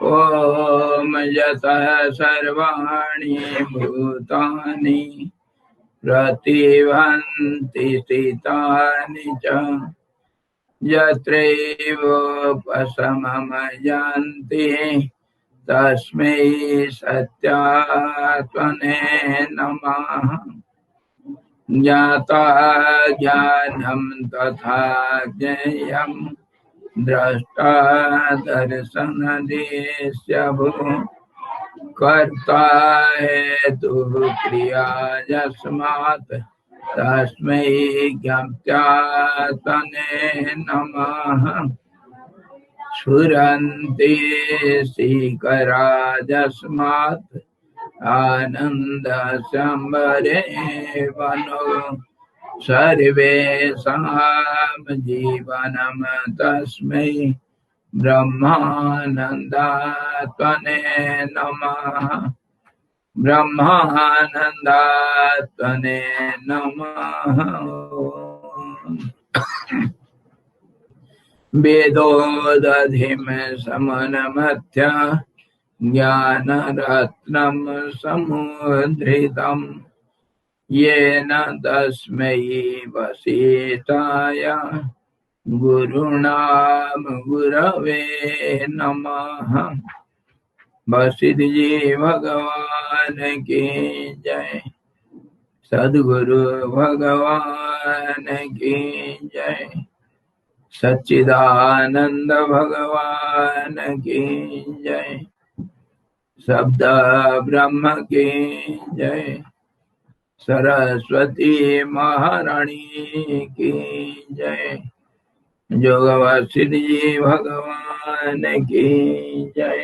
ओम यतः सर्वाणि भूतानि प्रतिभान्ति स्थितानि च यत्रैवोपशममयान्ति तस्मै सत्यात्मने नमः। ज्ञाता ज्ञानं तथा ज्ञेयं द्रष्टा दर्शनदृश्यभूः कर्ता हेतुः क्रिया यस्मात् तस्मै ज्ञात्यात्मने नमः। स्फुरन्ति सीकरा यस्मात् आनन्दसंवरे वनो सर्वेषां जीवनं तस्मै ब्रह्मानन्दात्मने नमः। ब्रह्मानन्दात्मने नमः। वेदोदधिं समनमथ्य ज्ञानरत्नं समुद्रितम् येन तस्मै वसिष्ठाय गुरुणां गुरवे नमः। वशिष्ठ जी भगवान की जय। सद्गुरु भगवान की जय। सच्चिदानंद भगवान की जय। शब्द ब्रह्म की जय। सरस्वती महारानी की जय। जोग वशिष्ठ जी भगवान की जय।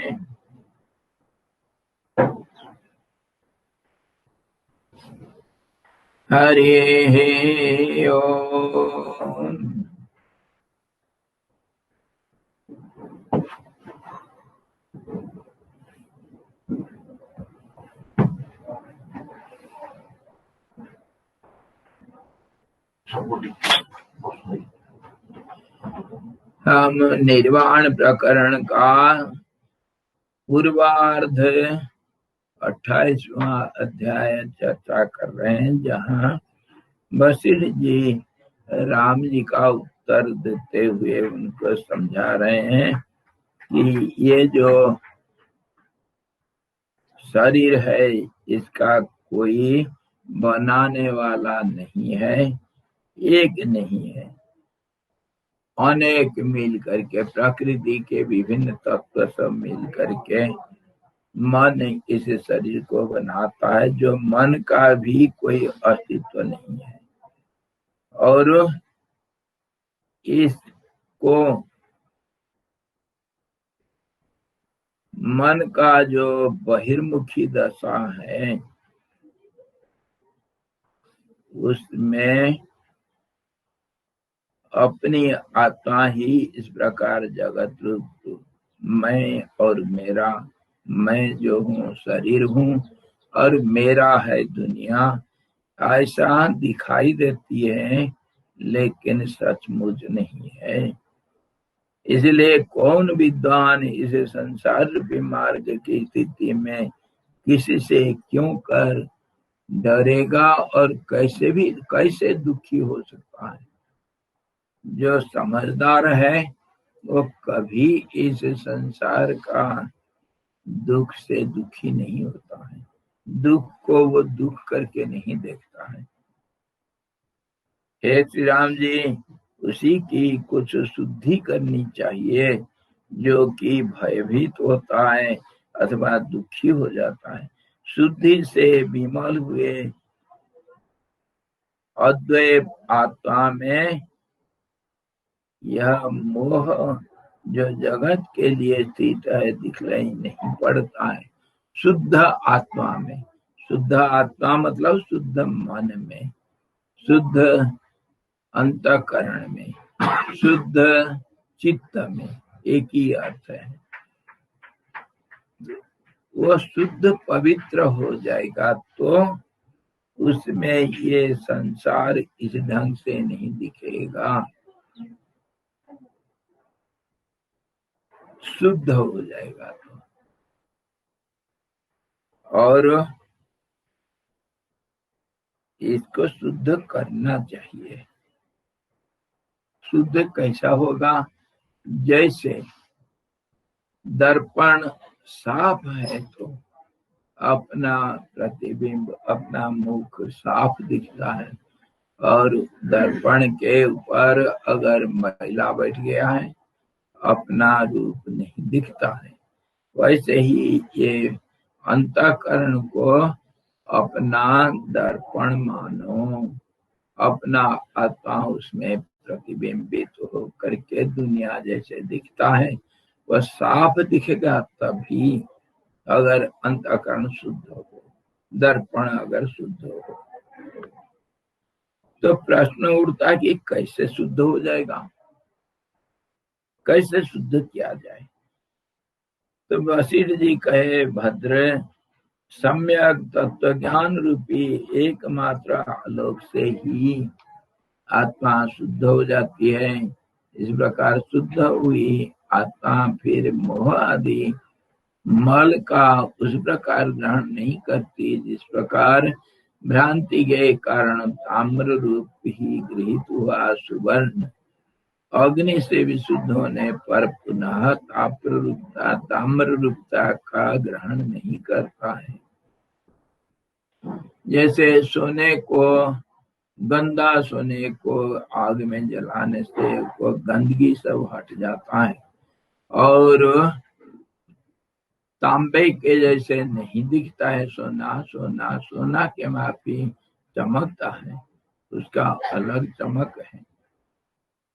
हरि ओम। हम निर्वाण प्रकरण का पूर्वार्ध 28वां अध्याय चर्चा कर रहे हैं, जहाँ वशिष्ठ जी राम जी का उत्तर देते हुए उनको समझा रहे हैं कि ये जो शरीर है इसका कोई बनाने वाला नहीं है, एक नहीं है, अनेक मिल करके प्रकृति के विभिन्न तत्व सब मिल करके मन इस शरीर को बनाता है, जो मन का भी कोई अस्तित्व नहीं है। और इसको मन का जो बहिर्मुखी दशा है उसमें अपनी आत्मा ही इस प्रकार जगत रूप मैं और मेरा, मैं जो हूँ शरीर हूँ और मेरा है दुनिया, ऐसा दिखाई देती है लेकिन सचमुच नहीं है। इसलिए कौन विद्वान इस संसार रूपी मार्ग की स्थिति में किसी से क्यों कर डरेगा और कैसे दुखी हो सकता है। जो समझदार है वो कभी इस संसार का दुख से दुखी नहीं होता है, दुख को वो दुख करके नहीं देखता है। हे श्री राम जी, उसी की कुछ शुद्धि करनी चाहिए जो कि भयभीत होता है अथवा दुखी हो जाता है। शुद्धि से विमल हुए अद्वैत आत्मा में यह मोह जो जगत के लिए स्थित है दिखलाई नहीं पड़ता है। शुद्ध आत्मा में, शुद्ध आत्मा मतलब शुद्ध मन में, शुद्ध अंतःकरण में, शुद्ध चित्त में, एक ही अर्थ है। वो शुद्ध पवित्र हो जाएगा तो उसमें ये संसार इस ढंग से नहीं दिखेगा, शुद्ध हो जाएगा। तो और इसको शुद्ध करना चाहिए। शुद्ध कैसा होगा? जैसे दर्पण साफ है तो अपना प्रतिबिंब, अपना मुख साफ दिखता है, और दर्पण के ऊपर अगर मैला बैठ गया है अपना रूप नहीं दिखता है। वैसे ही ये अंतःकरण को अपना दर्पण मानो, अपना आत्मा उसमें प्रतिबिंबित हो करके दुनिया जैसे दिखता है वह साफ दिखेगा तभी, अगर अंतःकरण शुद्ध हो, दर्पण अगर शुद्ध हो। तो प्रश्न उठता कि कैसे शुद्ध हो जाएगा, कैसे शुद्ध किया जाए? तो वशिष्ठ जी कहे, भद्र, सम्यक तत्व ज्ञान रूपी एकमात्र आलोक से ही आत्मा शुद्ध हो जाती है। इस प्रकार शुद्ध हुई आत्मा फिर मोह आदि मल का उस प्रकार ग्रहण नहीं करती जिस प्रकार भ्रांति के कारण ताम्र रूप ही गृहीत हुआ सुवर्ण अग्नि से विशुद्ध होने पर पुनः ताम्र रूपता का ग्रहण नहीं करता है। जैसे सोने को, गंदा सोने को आग में जलाने से वो गंदगी सब हट जाता है, और तांबे के जैसे नहीं दिखता है सोना। सोना सोना के माफी चमकता है, उसका अलग चमक है।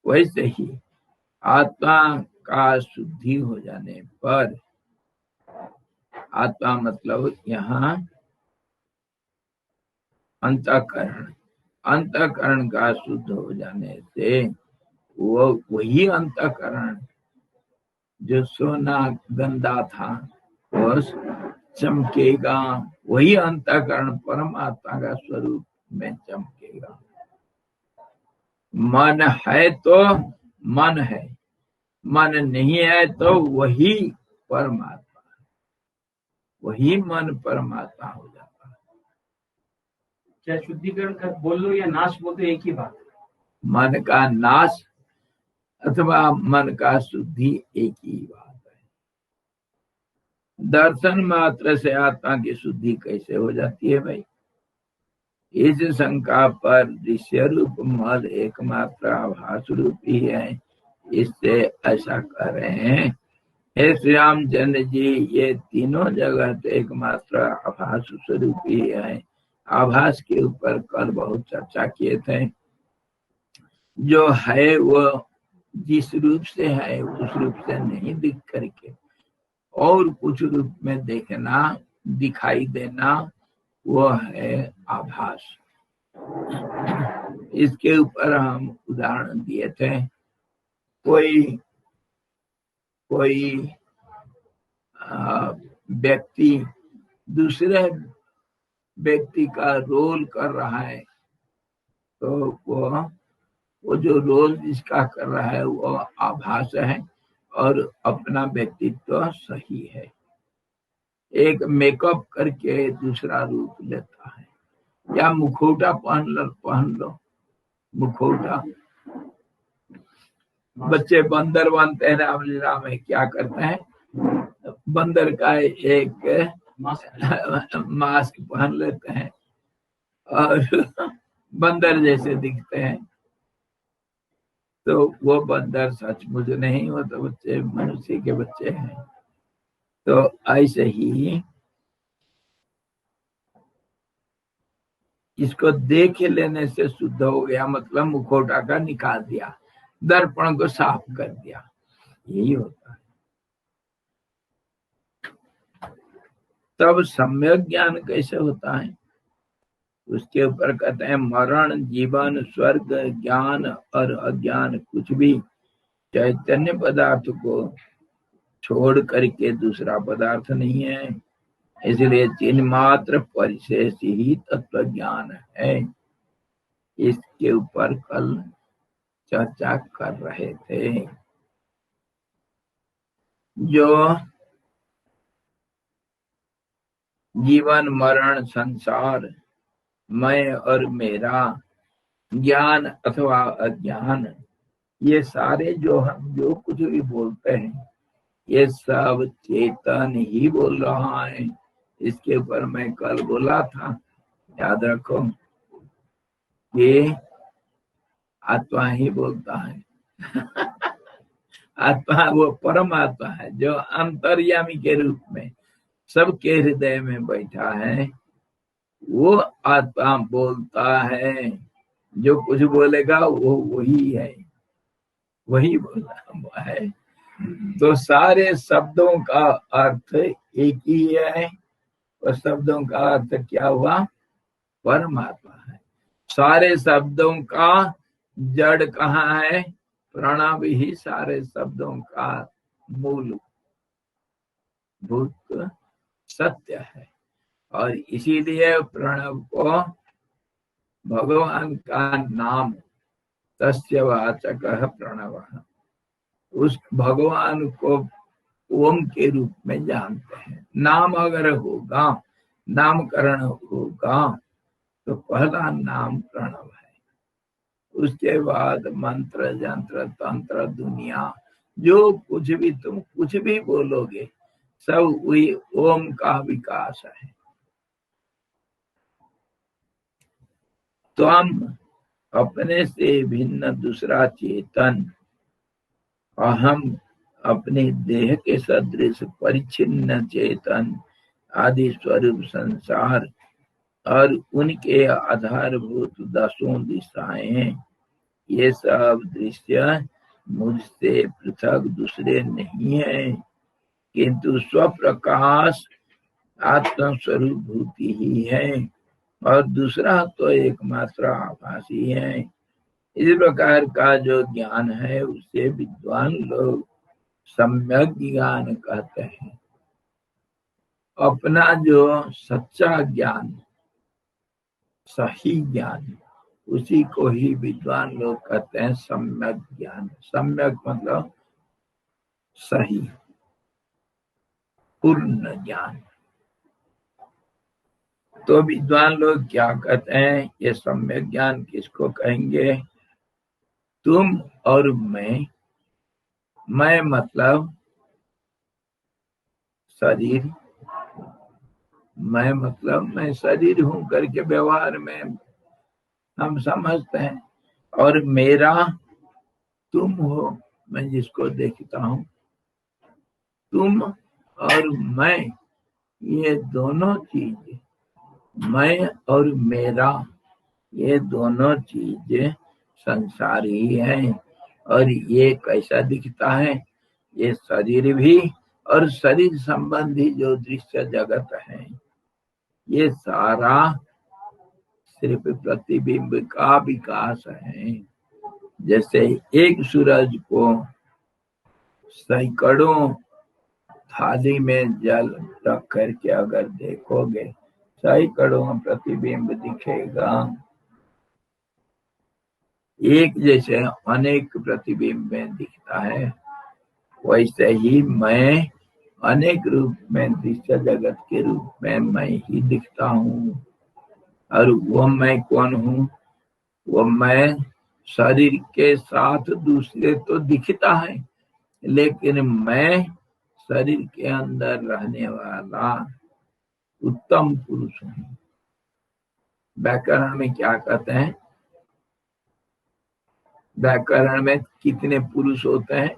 वैसे ही आत्मा का शुद्धि हो जाने पर, आत्मा मतलब यहाँ अंतःकरण, अंतःकरण का शुद्ध हो जाने से वो वही अंतःकरण जो सोना गंदा था वो चमकेगा, वही अंतःकरण परमात्मा का स्वरूप में चमकेगा। मन है तो मन है, मन नहीं है तो वही परमात्मा, वही मन परमात्मा हो जाता है। क्या शुद्धिकरण का बोल लो या नाश बोल दो, एक ही बात है। मन का नाश अथवा मन का शुद्धि एक ही बात है। दर्शन मात्र से आत्मा की शुद्धि कैसे हो जाती है भाई? इस शंका पर दृश्य रूप मल एकमात्र आभास रूप ही है, इससे ऐसा कर रहे हैं। हे श्री रामचंद्र जी, ये तीनों जगत एकमात्र आभास स्वरूप ही है। आभास के ऊपर कल बहुत चर्चा किए थे। जो है वो जिस रूप से है उस रूप से नहीं दिख करके और कुछ रूप में देखना, दिखाई देना, वो है आभास। इसके ऊपर हम उदाहरण दिए थे। कोई व्यक्ति दूसरे व्यक्ति का रोल कर रहा है, तो वो जो रोल जिसका कर रहा है वो आभास है और अपना व्यक्तित्व सही है। एक मेकअप करके दूसरा रूप लेता है, या मुखौटा पहन लो मुखौटा। बच्चे बंदर बनते हैं रामलीला में, क्या करते हैं? बंदर का एक मास्क पहन लेते हैं और बंदर जैसे दिखते हैं। तो वो बंदर सचमुच नहीं, वो तो बच्चे मनुष्य के बच्चे हैं। तो ऐसे ही इसको देख लेने से शुद्ध हो गया, मतलब मुखौटा का निकाल दिया, दर्पण को साफ कर दिया, यही होता है। तब सम्यक ज्ञान कैसे होता है? उसके ऊपर कहते हैं, मरण, जीवन, स्वर्ग, ज्ञान और अज्ञान कुछ भी चैतन्य पदार्थ को छोड़ करके दूसरा पदार्थ नहीं है। इसलिए चिन्ह मात्र परिशेष ही तत्व ज्ञान है। इसके ऊपर कल चर्चा कर रहे थे। जो जीवन मरण संसार, मैं और मेरा, ज्ञान अथवा अज्ञान, ये सारे जो हम जो कुछ भी बोलते हैं ये सब चेतन ही बोल रहा है। इसके ऊपर मैं कल बोला था, याद रखो, कि आत्मा ही बोलता है। आत्मा वो परमात्मा है जो अंतर्यामी के रूप में सबके हृदय में बैठा है। वो आत्मा बोलता है, जो कुछ बोलेगा वो वही है, वही बोला है। तो सारे शब्दों का अर्थ एक ही है, और शब्दों का अर्थ क्या हुआ? परमात्मा है। सारे शब्दों का जड़ कहाँ है? प्रणव ही सारे शब्दों का मूल भूत सत्य है। और इसीलिए प्रणव को भगवान का नाम, तस्य वाचक प्रणव, उस भगवान को ओम के रूप में जानते हैं। नाम अगर होगा, नामकरण होगा, तो पहला नाम प्रणव है। उसके बाद मंत्र यंत्र तंत्र दुनिया, जो कुछ भी तुम कुछ भी बोलोगे, सब वही ओम का विकास है। तो हम अपने से भिन्न दूसरा चेतन, अहम, अपने देह के सदृश परिच्छिन्न चेतन आदि स्वरूप संसार और उनके आधारभूत दसों दिशाएं, ये सब दृश्य मुझसे पृथक दूसरे नहीं है, किंतु स्वप्रकाश आत्मस्वरूप भूति ही है, और दूसरा तो एकमात्र आभास ही है। इस प्रकार का जो ज्ञान है उसे विद्वान लोग सम्यक ज्ञान कहते हैं। अपना जो सच्चा ज्ञान, सही ज्ञान, उसी को ही विद्वान लोग कहते हैं सम्यक ज्ञान। सम्यक मतलब सही, पूर्ण ज्ञान। तो विद्वान लोग क्या कहते हैं? ये सम्यक ज्ञान किसको कहेंगे? तुम और मैं मतलब शरीर, मैं मतलब मैं शरीर हूं करके व्यवहार में हम समझते हैं, और मेरा तुम हो, मैं जिसको देखता हूं। तुम और मैं, ये दोनों चीज, मैं और मेरा, ये दोनों चीज संसार ही है। और ये कैसा दिखता है? ये शरीर भी और शरीर संबंधी जो दृश्य जगत है, ये सारा सिर्फ प्रतिबिंब का विकास है। जैसे एक सूरज को सैकड़ों थाली में जल रख करके अगर देखोगे, सैकड़ों प्रतिबिंब दिखेगा। एक जैसे अनेक प्रतिबिंब में दिखता है, वैसे ही मैं अनेक रूप में दृश्य जगत के रूप में मैं ही दिखता हूँ। और वो मैं कौन हूँ? वो मैं शरीर के साथ दूसरे तो दिखता है, लेकिन मैं शरीर के अंदर रहने वाला उत्तम पुरुष हूँ। व्याकरण में क्या कहते हैं? व्याकरण में कितने पुरुष होते हैं?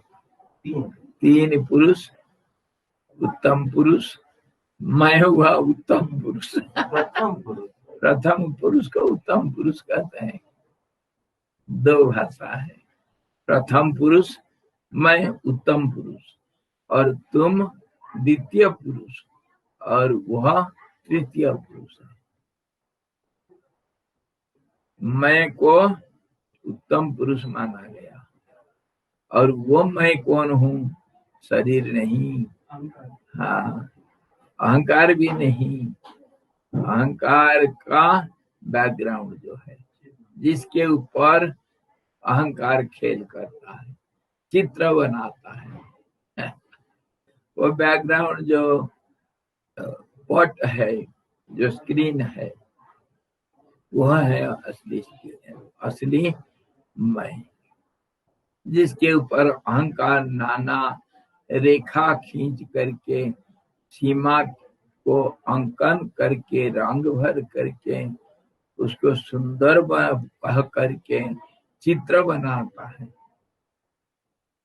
तीन पुरुष। उत्तम पुरुष, मैं हुआ उत्तम पुरुष। प्रथम पुरुष को उत्तम पुरुष कहते हैं। दो भाषा है, प्रथम पुरुष मैं उत्तम पुरुष, और तुम द्वितीय पुरुष, और वह तृतीय पुरुष है। मैं को उत्तम पुरुष माना गया, और वो मैं कौन हूँ? शरीर नहीं, हाँ, अहंकार भी नहीं। अहंकार का बैकग्राउंड जो है, जिसके ऊपर अहंकार खेल करता है, चित्र बनाता है, वो बैकग्राउंड जो पट है, जो स्क्रीन है, वह है असली मैं, जिसके ऊपर अहंकार नाना रेखा खींच करके, सीमा को अंकन करके, रंग भर करके, उसको सुंदर कह करके चित्र बनाता है।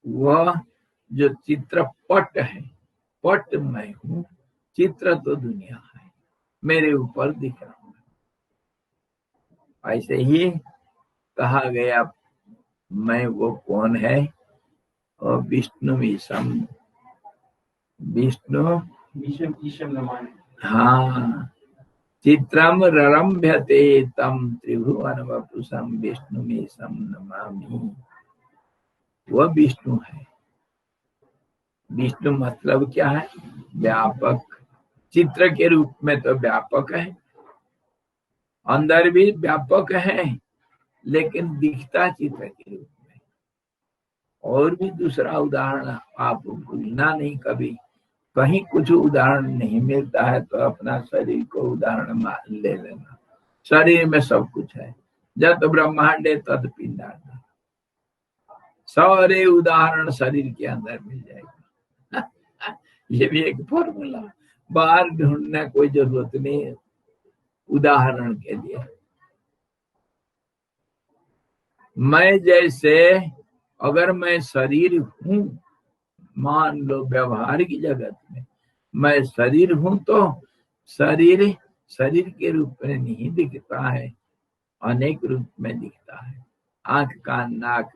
वह जो चित्रपट है, पट मैं हूँ, चित्र तो दुनिया है, मेरे ऊपर दिख रहा हूँ। ऐसे ही कहा गया मैं वो कौन है, और विष्णु ईशम, विष्णु ईशम नमामि। हाँ, चित्रम ररम्भते तम त्रिभुवन वपुषम विष्णुमीशम नमामि। वह विष्णु है। विष्णु मतलब क्या है? व्यापक। चित्र के रूप में तो व्यापक है, अंदर भी व्यापक है, लेकिन दिखता चित्र के रूप में। और भी दूसरा उदाहरण आप भूलना नहीं कभी, कहीं कुछ उदाहरण नहीं मिलता है तो अपना शरीर को उदाहरण ले लेना। शरीर में सब कुछ है, जत ब्रह्मांडे तद पिंडांड, सारे उदाहरण शरीर के अंदर मिल जाएगा। ये भी एक फॉर्मूला, बाहर ढूंढने कोई जरूरत नहीं उदाहरण के लिए। मैं जैसे, अगर मैं शरीर हूं, मान लो व्यवहारिक जगत में मैं शरीर हूं, तो शरीर शरीर के रूप में नहीं दिखता है, अनेक रूप में दिखता है। आंख, कान, नाक,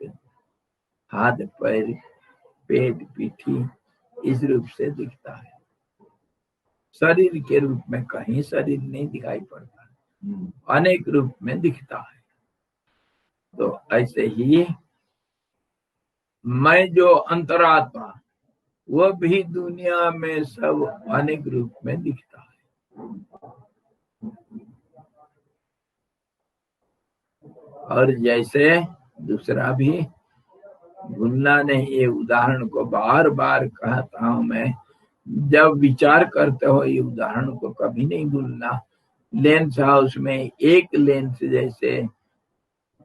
हाथ, पैर, पेट, पीठी, इस रूप से दिखता है। शरीर के रूप में कहीं शरीर नहीं दिखाई पड़ता, अनेक रूप में दिखता है। तो ऐसे ही मैं जो अंतरात्मा, वह भी दुनिया में सब अनेक रूप में दिखता है। और जैसे दूसरा भी भूलना नहीं, ये उदाहरण को बार बार कहता हूं मैं, जब विचार करते हो ये उदाहरण को कभी नहीं भूलना। लेंस हाउस में एक लेंस जैसे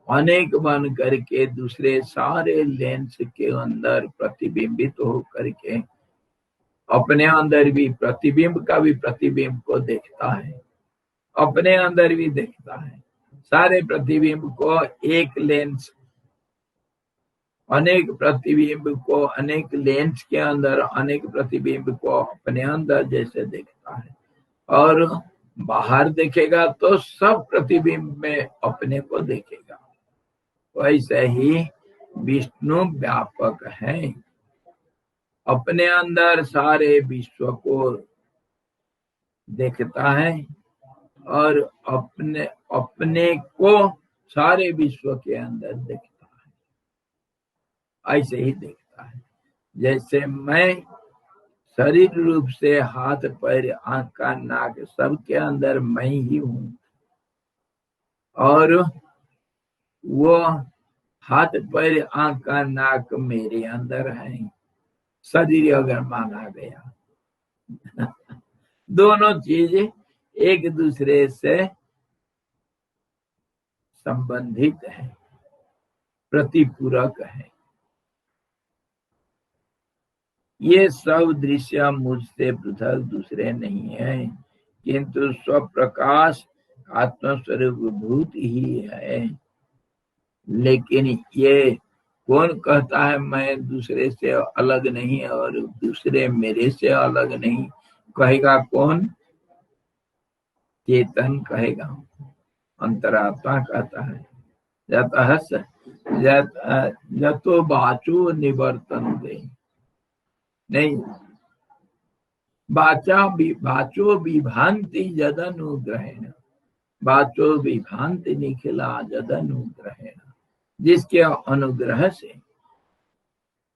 अनेक बन करके दूसरे सारे लेंस के अंदर प्रतिबिंबित हो करके अपने अंदर भी प्रतिबिंब का भी प्रतिबिंब को देखता है, अपने अंदर भी देखता है। सारे प्रतिबिंब को एक लेंस, अनेक प्रतिबिंब को अनेक लेंस के अंदर, अनेक प्रतिबिंब को अपने अंदर जैसे देखता है, और बाहर देखेगा तो सब प्रतिबिंब में अपने को देखेगा। वैसे ही विष्णु व्यापक है, अपने अंदर सारे विश्व को देखता है, और अपने अपने को सारे विश्व के अंदर देखता है। ऐसे ही देखता है। जैसे मैं शरीर रूप से हाथ, पैर, आंख, कान, नाक सबके अंदर मैं ही हूं, और वो हाथ, पैर, आंख, कान, नाक मेरे अंदर है, शरीर अगर माना गया। दोनों चीज एक दूसरे से संबंधित है, प्रतिपूरक है। ये सब दृश्य मुझसे पृथक दूसरे नहीं है, किंतु स्वप्रकाश आत्मस्वरूप भूत ही है। लेकिन ये कौन कहता है मैं दूसरे से अलग नहीं, और दूसरे मेरे से अलग नहीं? कहेगा कौन? चेतन कहेगा, अंतरात्मा कहता है। जतो बाचो निवर्तन दे, नहीं, बाचो विभांति जदनुग्रहेण, बाचो विभांति निखिला जदनुग्रहेण। जिसके अनुग्रह से,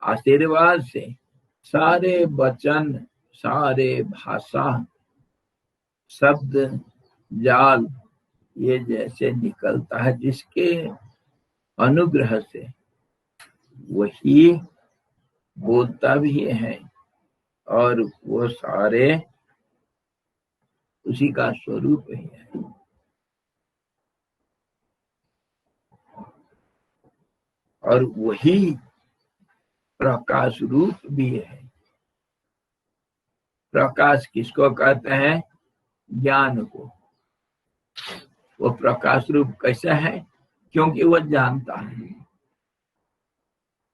आशीर्वाद से सारे वचन, सारे भाषा, शब्द जाल ये जैसे निकलता है, जिसके अनुग्रह से वही बोलता भी है, और वो सारे उसी का स्वरूप ही है। और वही प्रकाश रूप भी है। प्रकाश किसको कहते हैं? ज्ञान को। वो प्रकाश रूप कैसा है? क्योंकि वो जानता है।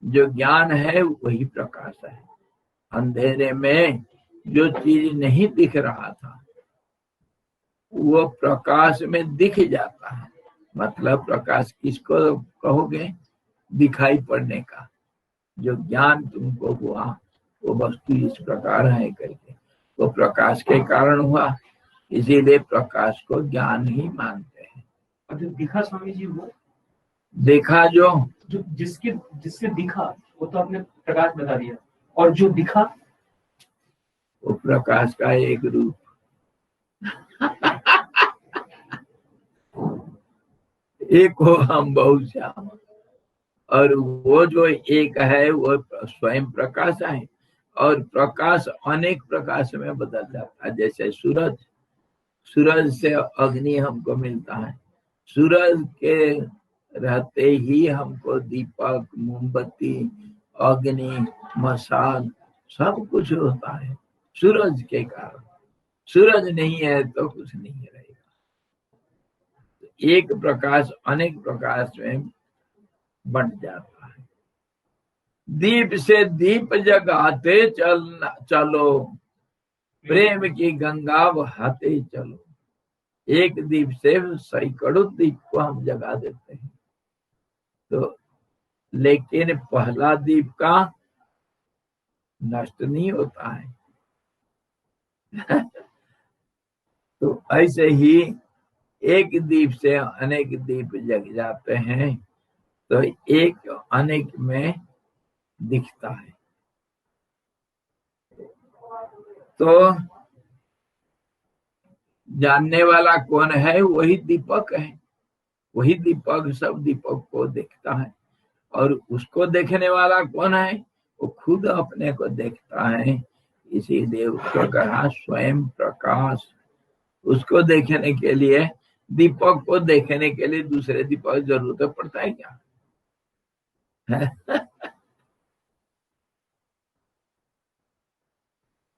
जो ज्ञान है वही प्रकाश है। अंधेरे में जो चीज नहीं दिख रहा था वो प्रकाश में दिख जाता है। मतलब प्रकाश किसको कहोगे? दिखाई पड़ने का। जो ज्ञान तुमको हुआ वो वस्तु इस प्रकार है करके, वो प्रकाश के कारण हुआ। इसीलिए प्रकाश को ज्ञान ही मानते हैं। और जो दिखा स्वामी जी, वो देखा जो जिससे दिखा वो तो आपने प्रकाश बता दिया, और जो दिखा वो प्रकाश का एक रूप। एक हो हम बहुश्याम, और वो जो एक है वो स्वयं प्रकाश है। और प्रकाश अनेक प्रकाश में बदल जाता है। जैसे सूरज से अग्नि हमको मिलता है। सूरज के रहते ही हमको दीपक, मोमबत्ती, अग्नि, मशाल सब कुछ होता है सूरज के कारण। सूरज नहीं है तो कुछ नहीं रहेगा। एक प्रकाश अनेक प्रकाश में बंट जाता है। दीप से दीप जगाते चलो, प्रेम की गंगा बहाते चलो। एक दीप से सैकड़ों दीप को हम जगा देते हैं। तो लेकिन पहला दीप का नष्ट नहीं होता है। तो ऐसे ही एक दीप से अनेक दीप जग जाते हैं, तो एक अनेक में दिखता है। तो जानने वाला कौन है? वही दीपक है। वही दीपक सब दीपक को देखता है। और उसको देखने वाला कौन है? वो खुद अपने को देखता है। इसीलिए उसको कहा स्वयं प्रकाश। उसको देखने के लिए, दीपक को देखने के लिए दूसरे दीपक जरूरत पड़ता है क्या?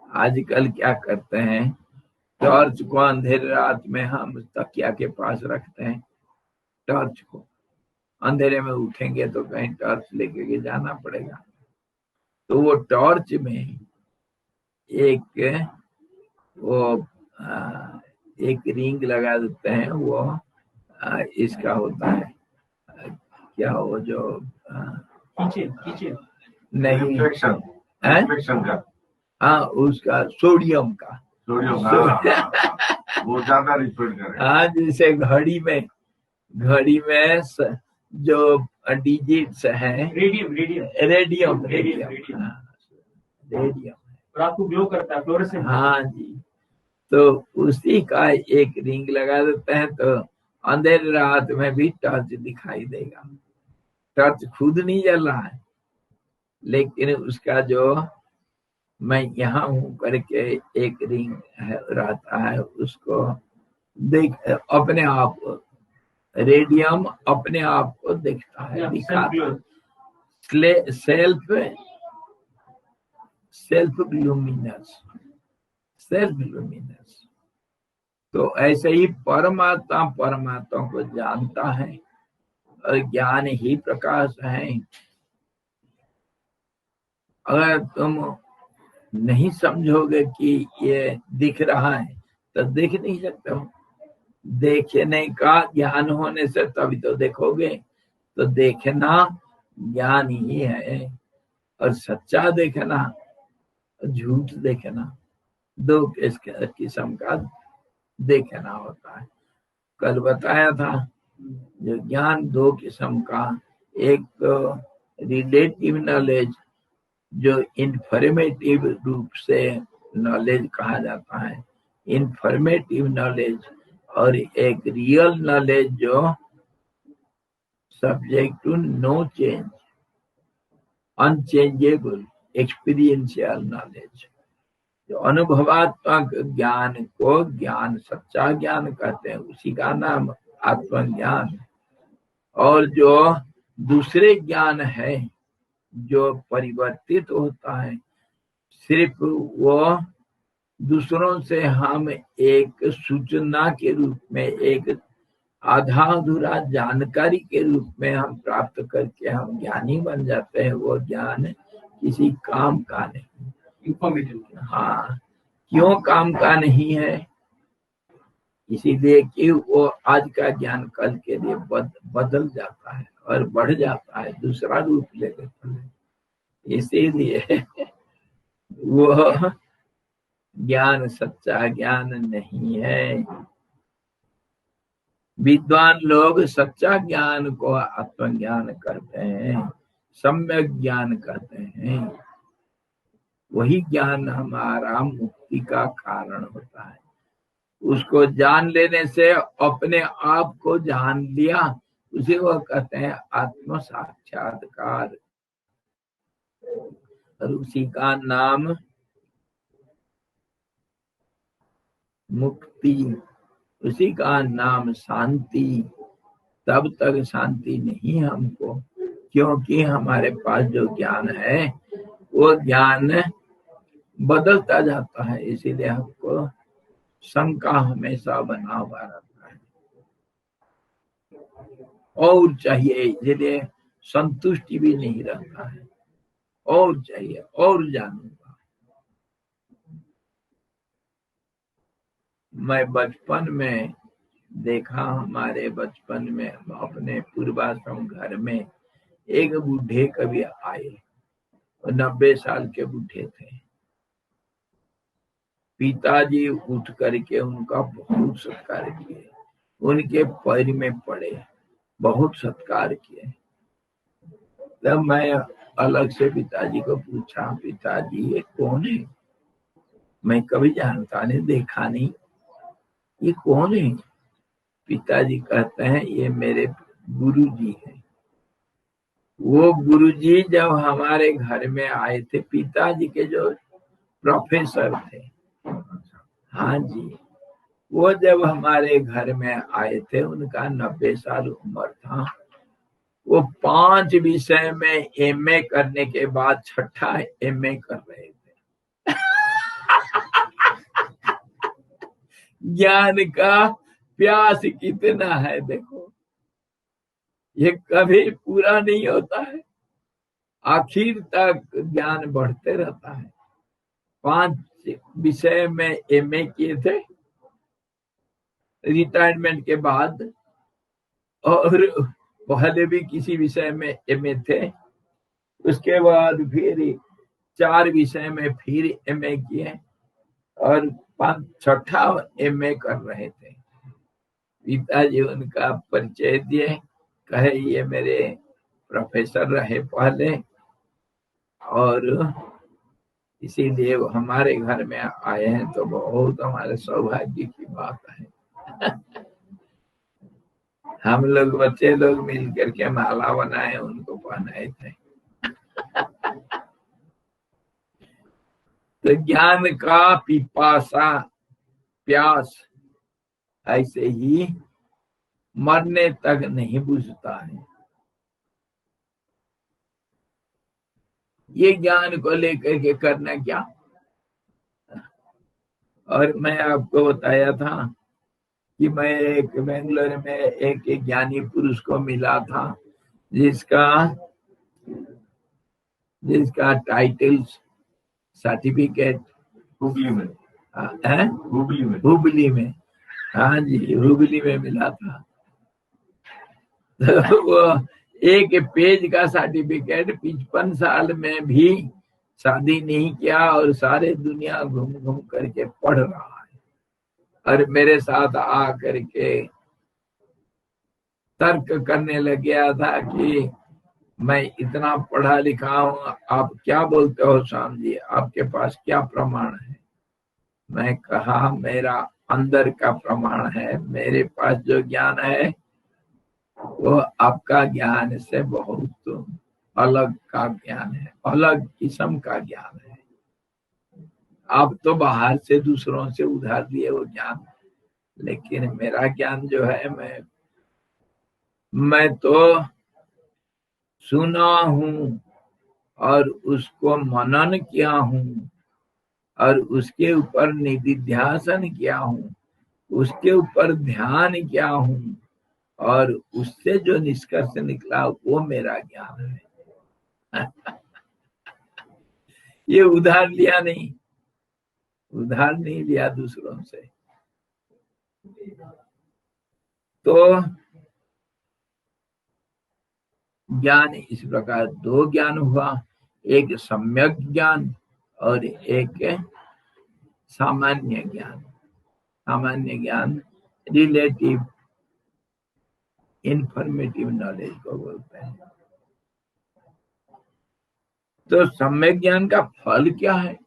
आजकल क्या करते हैं, टॉर्च को अंधेरे रात में हम तकिया के पास रखते हैं। टॉर्च को अंधेरे में उठेंगे तो कहीं टॉर्च लेके जाना पड़ेगा। तो वो टॉर्च में एक एक रिंग लगा देते हैं। वो इसका होता है क्या, वो जो नहीं रिफ्लेक्शन का, हाँ उसका सोडियम का वो ज्यादा रिफ्लेक्ट करेगा। हाँ, जैसे घड़ी में जो डिजिट्स हैं, रेडियम और आपको ग्लो करता है, फ्लोरेसेंट। हाँ जी। तो उसी का एक रिंग लगा देते हैं तो अंधेरे रात में भी टॉर्च दिखाई देगा। टॉर्च खुद नहीं जल रहा है, लेकिन उसका जो मैं यहाँ हूँ करके एक रिंग रहता है, उसको देख अपने आप रेडियम अपने आप को देखता है, दिखाता है। Self luminous. तो ऐसे ही परमात्मा को जानता है, और ज्ञान ही प्रकाश है। अगर तुम नहीं समझोगे कि ये दिख रहा है तो देख नहीं सकते हो। देखने का ज्ञान होने से तभी तो देखोगे। तो देखना ज्ञान ही है, और सच्चा देखना, झूठ देखना, दो किस्म का देखना होता है। कल बताया था जो ज्ञान दो किस्म का, एक तो रिलेटिव नॉलेज जो इन्फॉर्मेटिव रूप से नॉलेज कहा जाता है, इन्फॉर्मेटिव नॉलेज, और एक रियल नॉलेज जो subject to no change, unchangeable experiential knowledge. जो अनुभवात्मक ज्ञान को ज्ञान, सच्चा ज्ञान कहते हैं, उसी का नाम आत्मज्ञान। और जो दूसरे ज्ञान है जो परिवर्तित होता है, सिर्फ वो दूसरों से हम एक सूचना के रूप में, एक आधा अधूरा जानकारी के रूप में हम प्राप्त करके हम ज्ञानी बन जाते हैं, वो ज्ञान किसी काम का नहीं। इंफॉर्मेटिव। हाँ, क्यों काम का नहीं है? इसीलिए कि वो आज का ज्ञान कल के लिए बदल जाता है और बढ़ जाता है, दूसरा रूप ले लेता है। इसीलिए वो ज्ञान सच्चा ज्ञान नहीं है। विद्वान लोग सच्चा ज्ञान को आत्मज्ञान करते हैं, सम्यक ज्ञान करते हैं। वही ज्ञान हमारा मुक्ति का कारण होता है। उसको जान लेने से अपने आप को जान लिया, उसे वो कहते हैं आत्म साक्षात्कार। और उसी का नाम मुक्ति, उसी का नाम शांति। तब तक शांति नहीं हमको, क्योंकि हमारे पास जो ज्ञान है वो ज्ञान बदलता जाता है। इसीलिए हमको शंका हमेशा बना हुआ रहता है, और चाहिए, इसलिए संतुष्टि भी नहीं रहता है, और चाहिए, और जानूंगा। मैं बचपन में देखा, हमारे बचपन में अपने पूर्वाश्रम घर में एक बूढ़े कभी आए, 90 साल के बूढ़े थे। पिताजी उठ करके उनका बहुत सत्कार किए, उनके पैर में पड़े, बहुत सत्कार किए। तब मैं अलग से पिताजी को पूछा, पिताजी ये कौन है? मैं कभी जानता नहीं, देखा नहीं, ये कौन है? पिताजी कहते हैं ये मेरे गुरुजी हैं। वो गुरुजी जब हमारे घर में आए थे, पिताजी के जो प्रोफेसर थे, हाँ जी, वो जब हमारे घर में आए थे, उनका 90 साल उम्र था। वो 5 विषय में एमए करने के बाद 6ठा एमए कर रहे थे। ज्ञान का प्यास कितना है देखो, ये कभी पूरा नहीं होता है, आखिर तक ज्ञान बढ़ते रहता है। 5 विषय में एमए किए थे रिटायरमेंट के बाद, और पहले भी किसी विषय में एमए थे, उसके बाद फिर 4 विषय में फिर एमए किए, और 6ठा एमए कर रहे थे। पिताजी उनका परिचय दिए, कहे ये मेरे प्रोफेसर रहे पहले, और इसीलिए वो हमारे घर में आए हैं, तो बहुत हमारे सौभाग्य की बात है। हम लोग बच्चे लोग मिल करके माला बनाए, उनको पहनाए थे। तो ज्ञान का पिपासा, प्यास ऐसे ही मरने तक नहीं बुझता है। ये ज्ञान को लेकर के करना क्या? और मैं आपको बताया था कि मैं एक बेंगलोर में एक ज्ञानी पुरुष को मिला था, जिसका टाइटल सर्टिफिकेट हुबली में है, हुबली में, हाँ जी, हुबली में मिला था। तो वो एक पेज का सर्टिफिकेट, 55 साल में भी शादी नहीं किया और सारे दुनिया घूम घूम करके पढ़ रहा है, और मेरे साथ आ करके तर्क करने लग गया था कि मैं इतना पढ़ा लिखा हूँ, आप क्या बोलते हो श्याम जी, आपके पास क्या प्रमाण है? मैं कहा मेरा अंदर का प्रमाण है, मेरे पास जो ज्ञान है वो आपका ज्ञान से बहुत अलग का ज्ञान है, अलग किस्म का ज्ञान है। आप तो बाहर से दूसरों से उधार लिए वो ज्ञान, लेकिन मेरा ज्ञान जो है मैं तो सुना हूँ और उसको मनन किया हूँ और उसके ऊपर निधिध्यासन किया हूँ, उसके ऊपर ध्यान किया हूँ और उससे जो निष्कर्ष निकला वो मेरा ज्ञान है। ये उधार लिया नहीं, उधार नहीं लिया दूसरों से। तो ज्ञान इस प्रकार दो ज्ञान हुआ, एक सम्यक ज्ञान और एक सामान्य ज्ञान। सामान्य ज्ञान रिलेटिव इंफॉर्मेटिव नॉलेज को बोलते हैं। तो सम्यक ज्ञान का फल क्या है,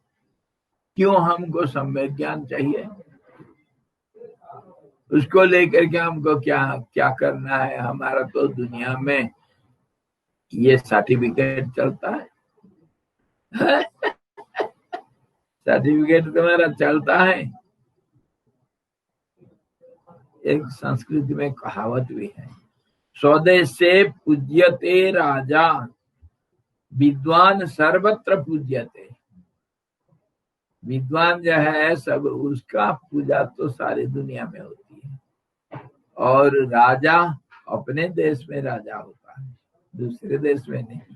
क्यों हमको सम्यक ज्ञान चाहिए, उसको लेकर के हमको क्या क्या करना है। हमारा तो दुनिया में ये सर्टिफिकेट चलता है, सर्टिफिकेट तुम्हारा चलता है। एक संस्कृत में कहावत भी है, स्वदेश से पूज्यते राजा विद्वान सर्वत्र पूज्यते। विद्वान जो है सब उसका पूजा तो सारी दुनिया में होती है, और राजा अपने देश में राजा होता है, दूसरे देश में नहीं,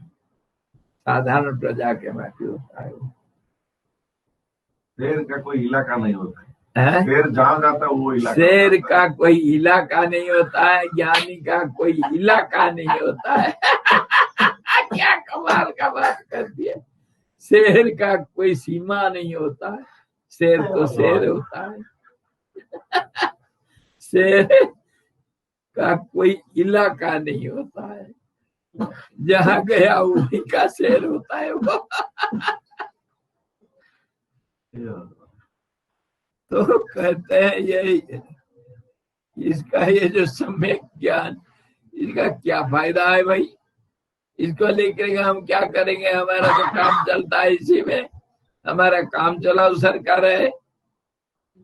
साधारण प्रजा के बाकी होता है। शेर का कोई इलाका नहीं होता है? शेर जहाँ जाता है वो इलाका शेर का कोई इलाका नहीं होता है, ज्ञानी का कोई इलाका नहीं होता है। क्या कमाल का बात कर दिया। शेर का कोई सीमा नहीं होता है, शेर तो शेर होता है। शेर का कोई इलाका नहीं होता है, जहाँ गया वही का शेर होता है वो। तो कहते हैं ये इसका ये जो सम्यक ज्ञान, इसका क्या फायदा है भाई, इसको लेकर हम क्या करेंगे। हमारा तो काम चलता है इसी में, हमारा काम चलाओ सरकार है,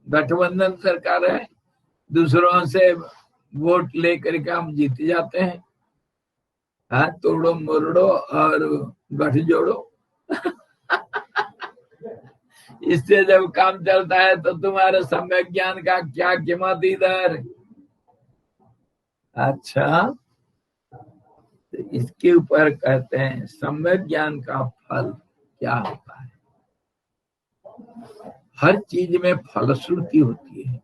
गठबंधन सरकार है, दूसरों से वोट लेकर के हम जीत जाते हैं। हाथ तोड़ो मोड़ो और गठ जोड़ो। इससे जब काम चलता है तो तुम्हारे सम्यक ज्ञान का क्या कीमत इधर। अच्छा, तो इसके ऊपर कहते हैं सम्यक ज्ञान का फल क्या होता है। हर चीज में फलश्रुति होती है,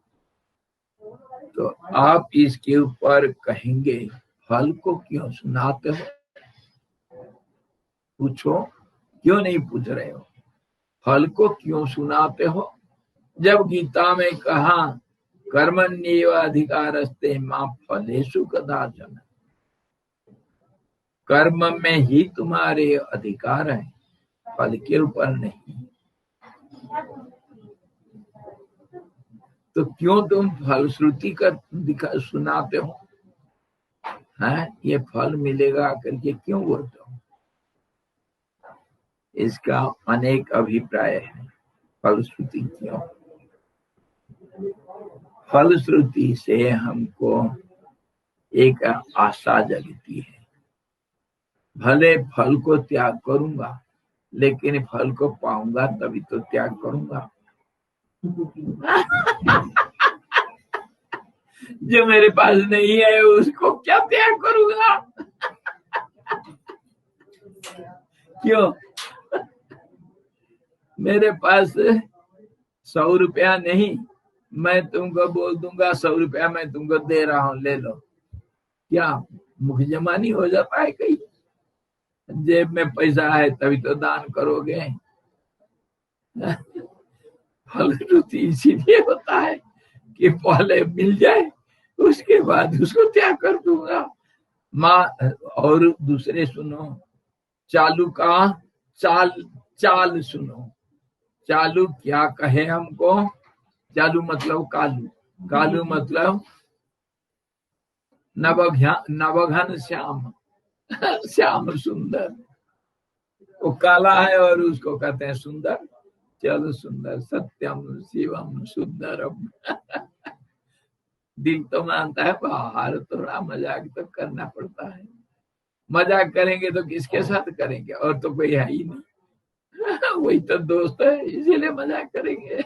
तो आप इसके ऊपर कहेंगे फल को क्यों सुनाते हो, पूछो, क्यों नहीं पूछ रहे हो, फल को क्यों सुनाते हो। जब गीता में कहा कर्मण्येव अधिकारस्ते मा फलेषु कदाचन, कर्म में ही तुम्हारे अधिकार है, फल के ऊपर नहीं। तो क्यों तुम फलश्रुति कर सुनाते हो, हैं ये फल मिलेगा करके क्यों बोलते हो। इसका अनेक अभिप्राय है। फलश्रुति क्यों, फलश्रुति से हमको एक आशा जगती है, भले फल को त्याग करूंगा लेकिन फल को पाऊंगा तभी तो त्याग करूंगा। जो मेरे पास नहीं है उसको क्या त्याग करूंगा। क्यों, मेरे पास 100 रुपया नहीं, मैं तुमको बोल दूंगा 100 रुपया मैं तुमको दे रहा हूं ले लो, क्या मुख जमानी हो जाता है। कहीं जेब में पैसा है तभी तो दान करोगे। फलश्रुति इसीलिए होता है कि पहले मिल जाए उसके बाद उसको त्याग कर दूंगा। माँ और दूसरे सुनो, चालू का चाल सुनो, चालू क्या कहे हमको। चालू मतलब कालू, कालू मतलब नवघन श्याम, श्याम सुंदर। वो काला है और उसको कहते हैं सुंदर। चलो सुंदर, सत्यम शिवम सुंदरम। दिल तो मानता है, बाहर थोड़ा मजाक तो करना पड़ता है। मजाक करेंगे तो किसके साथ करेंगे, और तो कोई है ही नहीं। वही तो दोस्त है, इसीलिए मजाक करेंगे।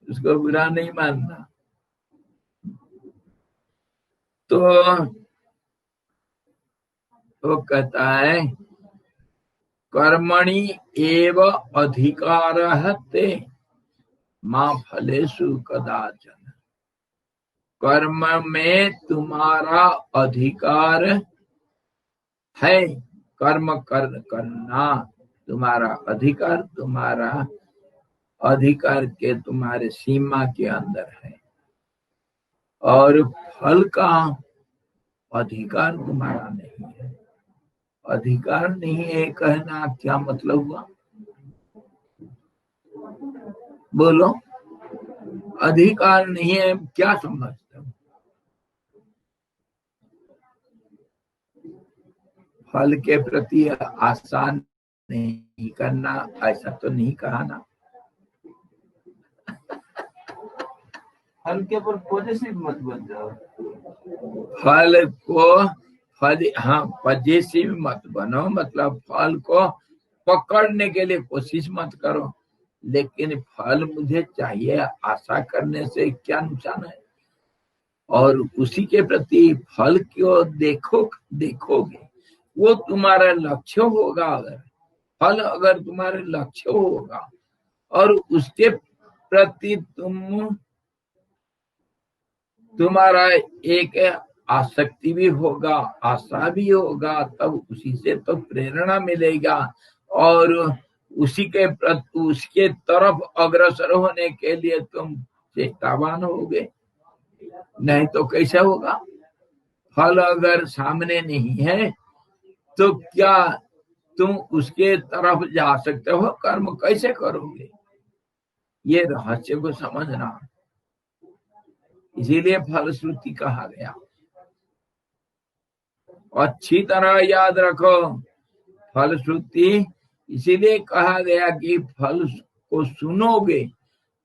उसको बुरा नहीं मानना। तो वो कहता है कर्मणि एव अधिकारः ते मा फलेषु कदाचन। कर्म में तुम्हारा अधिकार है, कर्म करना तुम्हारा अधिकार, तुम्हारा अधिकार के तुम्हारे सीमा के अंदर है, और फल का अधिकार तुम्हारा नहीं है। अधिकार नहीं है कहना क्या मतलब हुआ, बोलो। अधिकार नहीं है क्या समझते हो? फल के प्रति आशा नहीं करना, ऐसा तो नहीं कहा ना। फल के ऊपर पॉजिटिव मत बन जाओ। फल को हाँ पॉजिटिव मत बनो, मतलब फल को पकड़ने के लिए कोशिश मत करो, लेकिन फल मुझे चाहिए आशा करने से क्या नुकसान है। और उसी के प्रति फल को देखोगे, वो तुम्हारा लक्ष्य होगा। अगर फल अगर तुम्हारे लक्ष्य होगा और उसके प्रति तुम्हारा एक आसक्ति भी होगा, आशा भी होगा, तब उसी से तो प्रेरणा मिलेगा और उसके तरफ अग्रसर होने के लिए तुम चेष्टावान होगे। नहीं तो कैसा होगा? फल अगर सामने नहीं है तो क्या तुम उसके तरफ जा सकते हो? कर्म कैसे करोगे? ये रहस्य को समझना, इसीलिए फलश्रुति कहा गया। अच्छी तरह याद रखो, फलश्रुति इसीलिए कहा गया कि फल को सुनोगे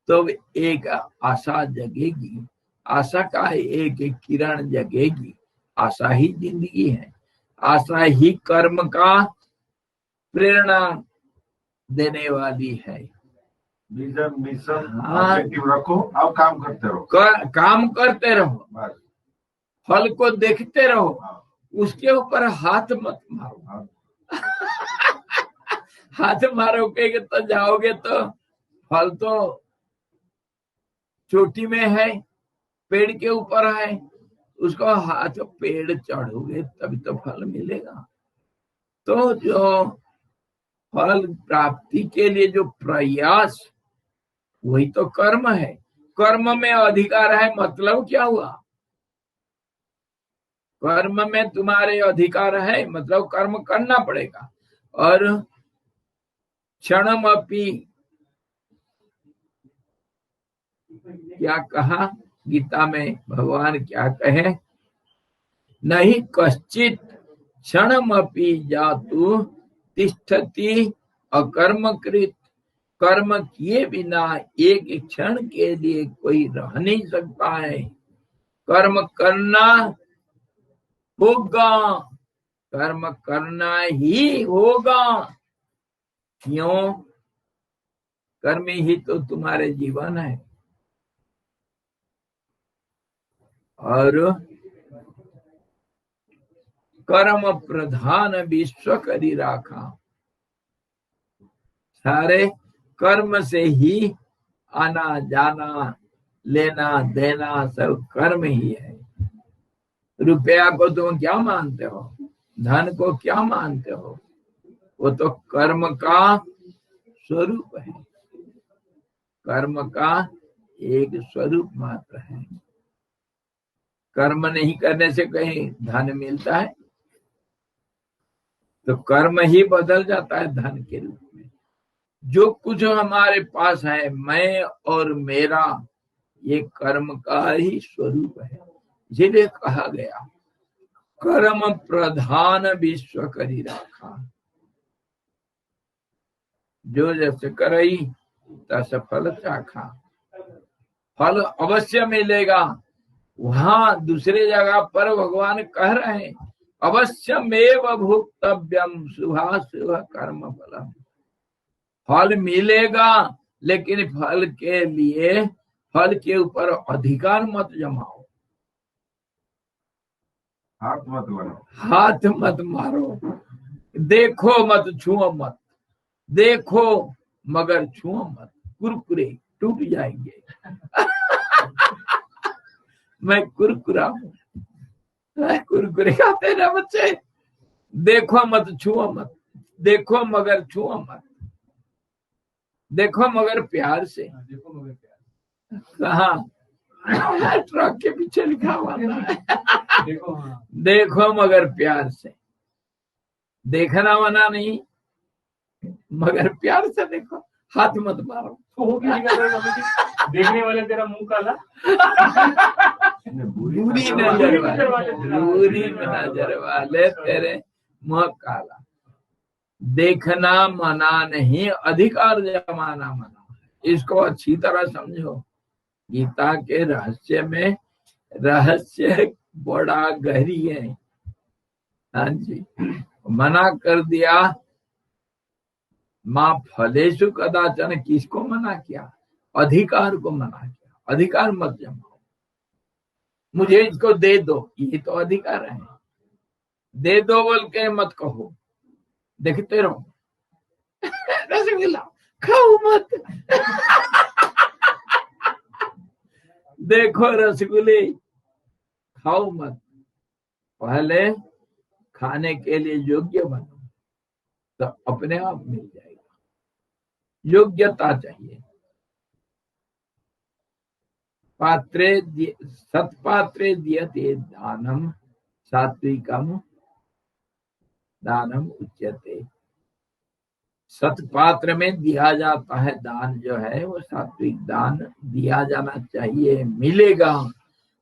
तो एक आशा जगेगी, आशा का एक किरण जगेगी। आशा ही जिंदगी है, आशा ही कर्म का प्रेरणा देने वाली है। विजन मिशन हाँ। ऑब्जेक्टिव रखो, अब काम करते रहो। काम करते रहो, बस। फल को देखते रहो, हाँ। उसके ऊपर हाथ मत मारो। हाँ। हाथ मारोगे तो जाओगे तो फल तो चोटी में है, पेड़ के ऊपर है, उसको हाथ पेड़ चढ़ोगे तभी तो फल मिलेगा। तो जो फल प्राप्ति के लिए जो प्रयास, वही तो कर्म है। कर्म में अधिकार है मतलब क्या हुआ? कर्म में तुम्हारे अधिकार है मतलब कर्म करना पड़ेगा। और क्षणमपि, क्या कहा गीता में भगवान क्या कहे? नहीं कश्चित क्षणमपि जातु तिष्ठति अकर्मकृत। कर्म किए बिना एक क्षण के लिए कोई रह नहीं सकता है। कर्म करना होगा, कर्म करना ही होगा। क्यों? कर्म ही तो तुम्हारे जीवन है। और कर्म प्रधान विश्व करी राखा। सारे कर्म से ही आना जाना, लेना देना सब कर्म ही है। रुपया को तुम क्या मानते हो? धन को क्या मानते हो? वो तो कर्म का स्वरूप है, कर्म का एक स्वरूप मात्र है। कर्म नहीं करने से कहीं धन मिलता है? तो कर्म ही बदल जाता है धन के रूप में। जो कुछ हमारे पास है, मैं और मेरा, ये कर्म का ही स्वरूप है। इसीलिए कहा गया कर्म प्रधान विश्व करी राखा। जो जस करई तस फल चाखा। फल अवश्य मिलेगा। वहां दूसरे जगह पर भगवान कह रहे हैं अवश्यमेव भोक्तव्यम शुभाशुभ कर्म फलम। फल मिलेगा, लेकिन फल के लिए फल के ऊपर अधिकार मत जमाओ, हाथ मत लगाओ, हाथ मत मारो, देखो मत छुओ मत, देखो मगर छुओ मत। कुरकुरे टूट जाएंगे। मैं कुरकुरा हूं, कुरकुरे खाते हैं ना बच्चे। देखो मत छुओ मत, देखो मगर छुओ मत, देखो मगर प्यार से। देखो मगर प्यार। कहा ट्रक के पीछे लिखा हुआ है देखो, हाँ, देखो मगर प्यार से। देखना मना नहीं, मगर प्यार से देखो, हाथ मत मारो। तो हो किसी का तो मतलब देखने वाले तेरा मुंह काला, बुरी नजर वाले, बुरी नजर वाले तेरे मुंह काला। देखना मना नहीं, अधिकार जमाना मना है। इसको अच्छी तरह समझो। गीता के रहस्य में रहस्य बड़ा गहरी है। हाँ जी, मना कर दिया। माँ फलेषु कदाचन, किसको मना किया? अधिकार को मना किया। अधिकार मत जमाओ, मुझे इसको दे दो, ये तो अधिकार है। दे दो बोल के मत कहो, देखते रहो। रसगुल्ला खाओ मत। देखो रसगुल्ले खाओ मत, पहले खाने के लिए योग्य बनो, तो अपने आप मिल जाएगा। योग्यता चाहिए। पात्रे सत्पात्रे दीयते दानम सात्विकम दानम उच्यते। सत्पात्र में दिया जाता है दान, जो है वो सात्विक दान दिया जाना चाहिए। मिलेगा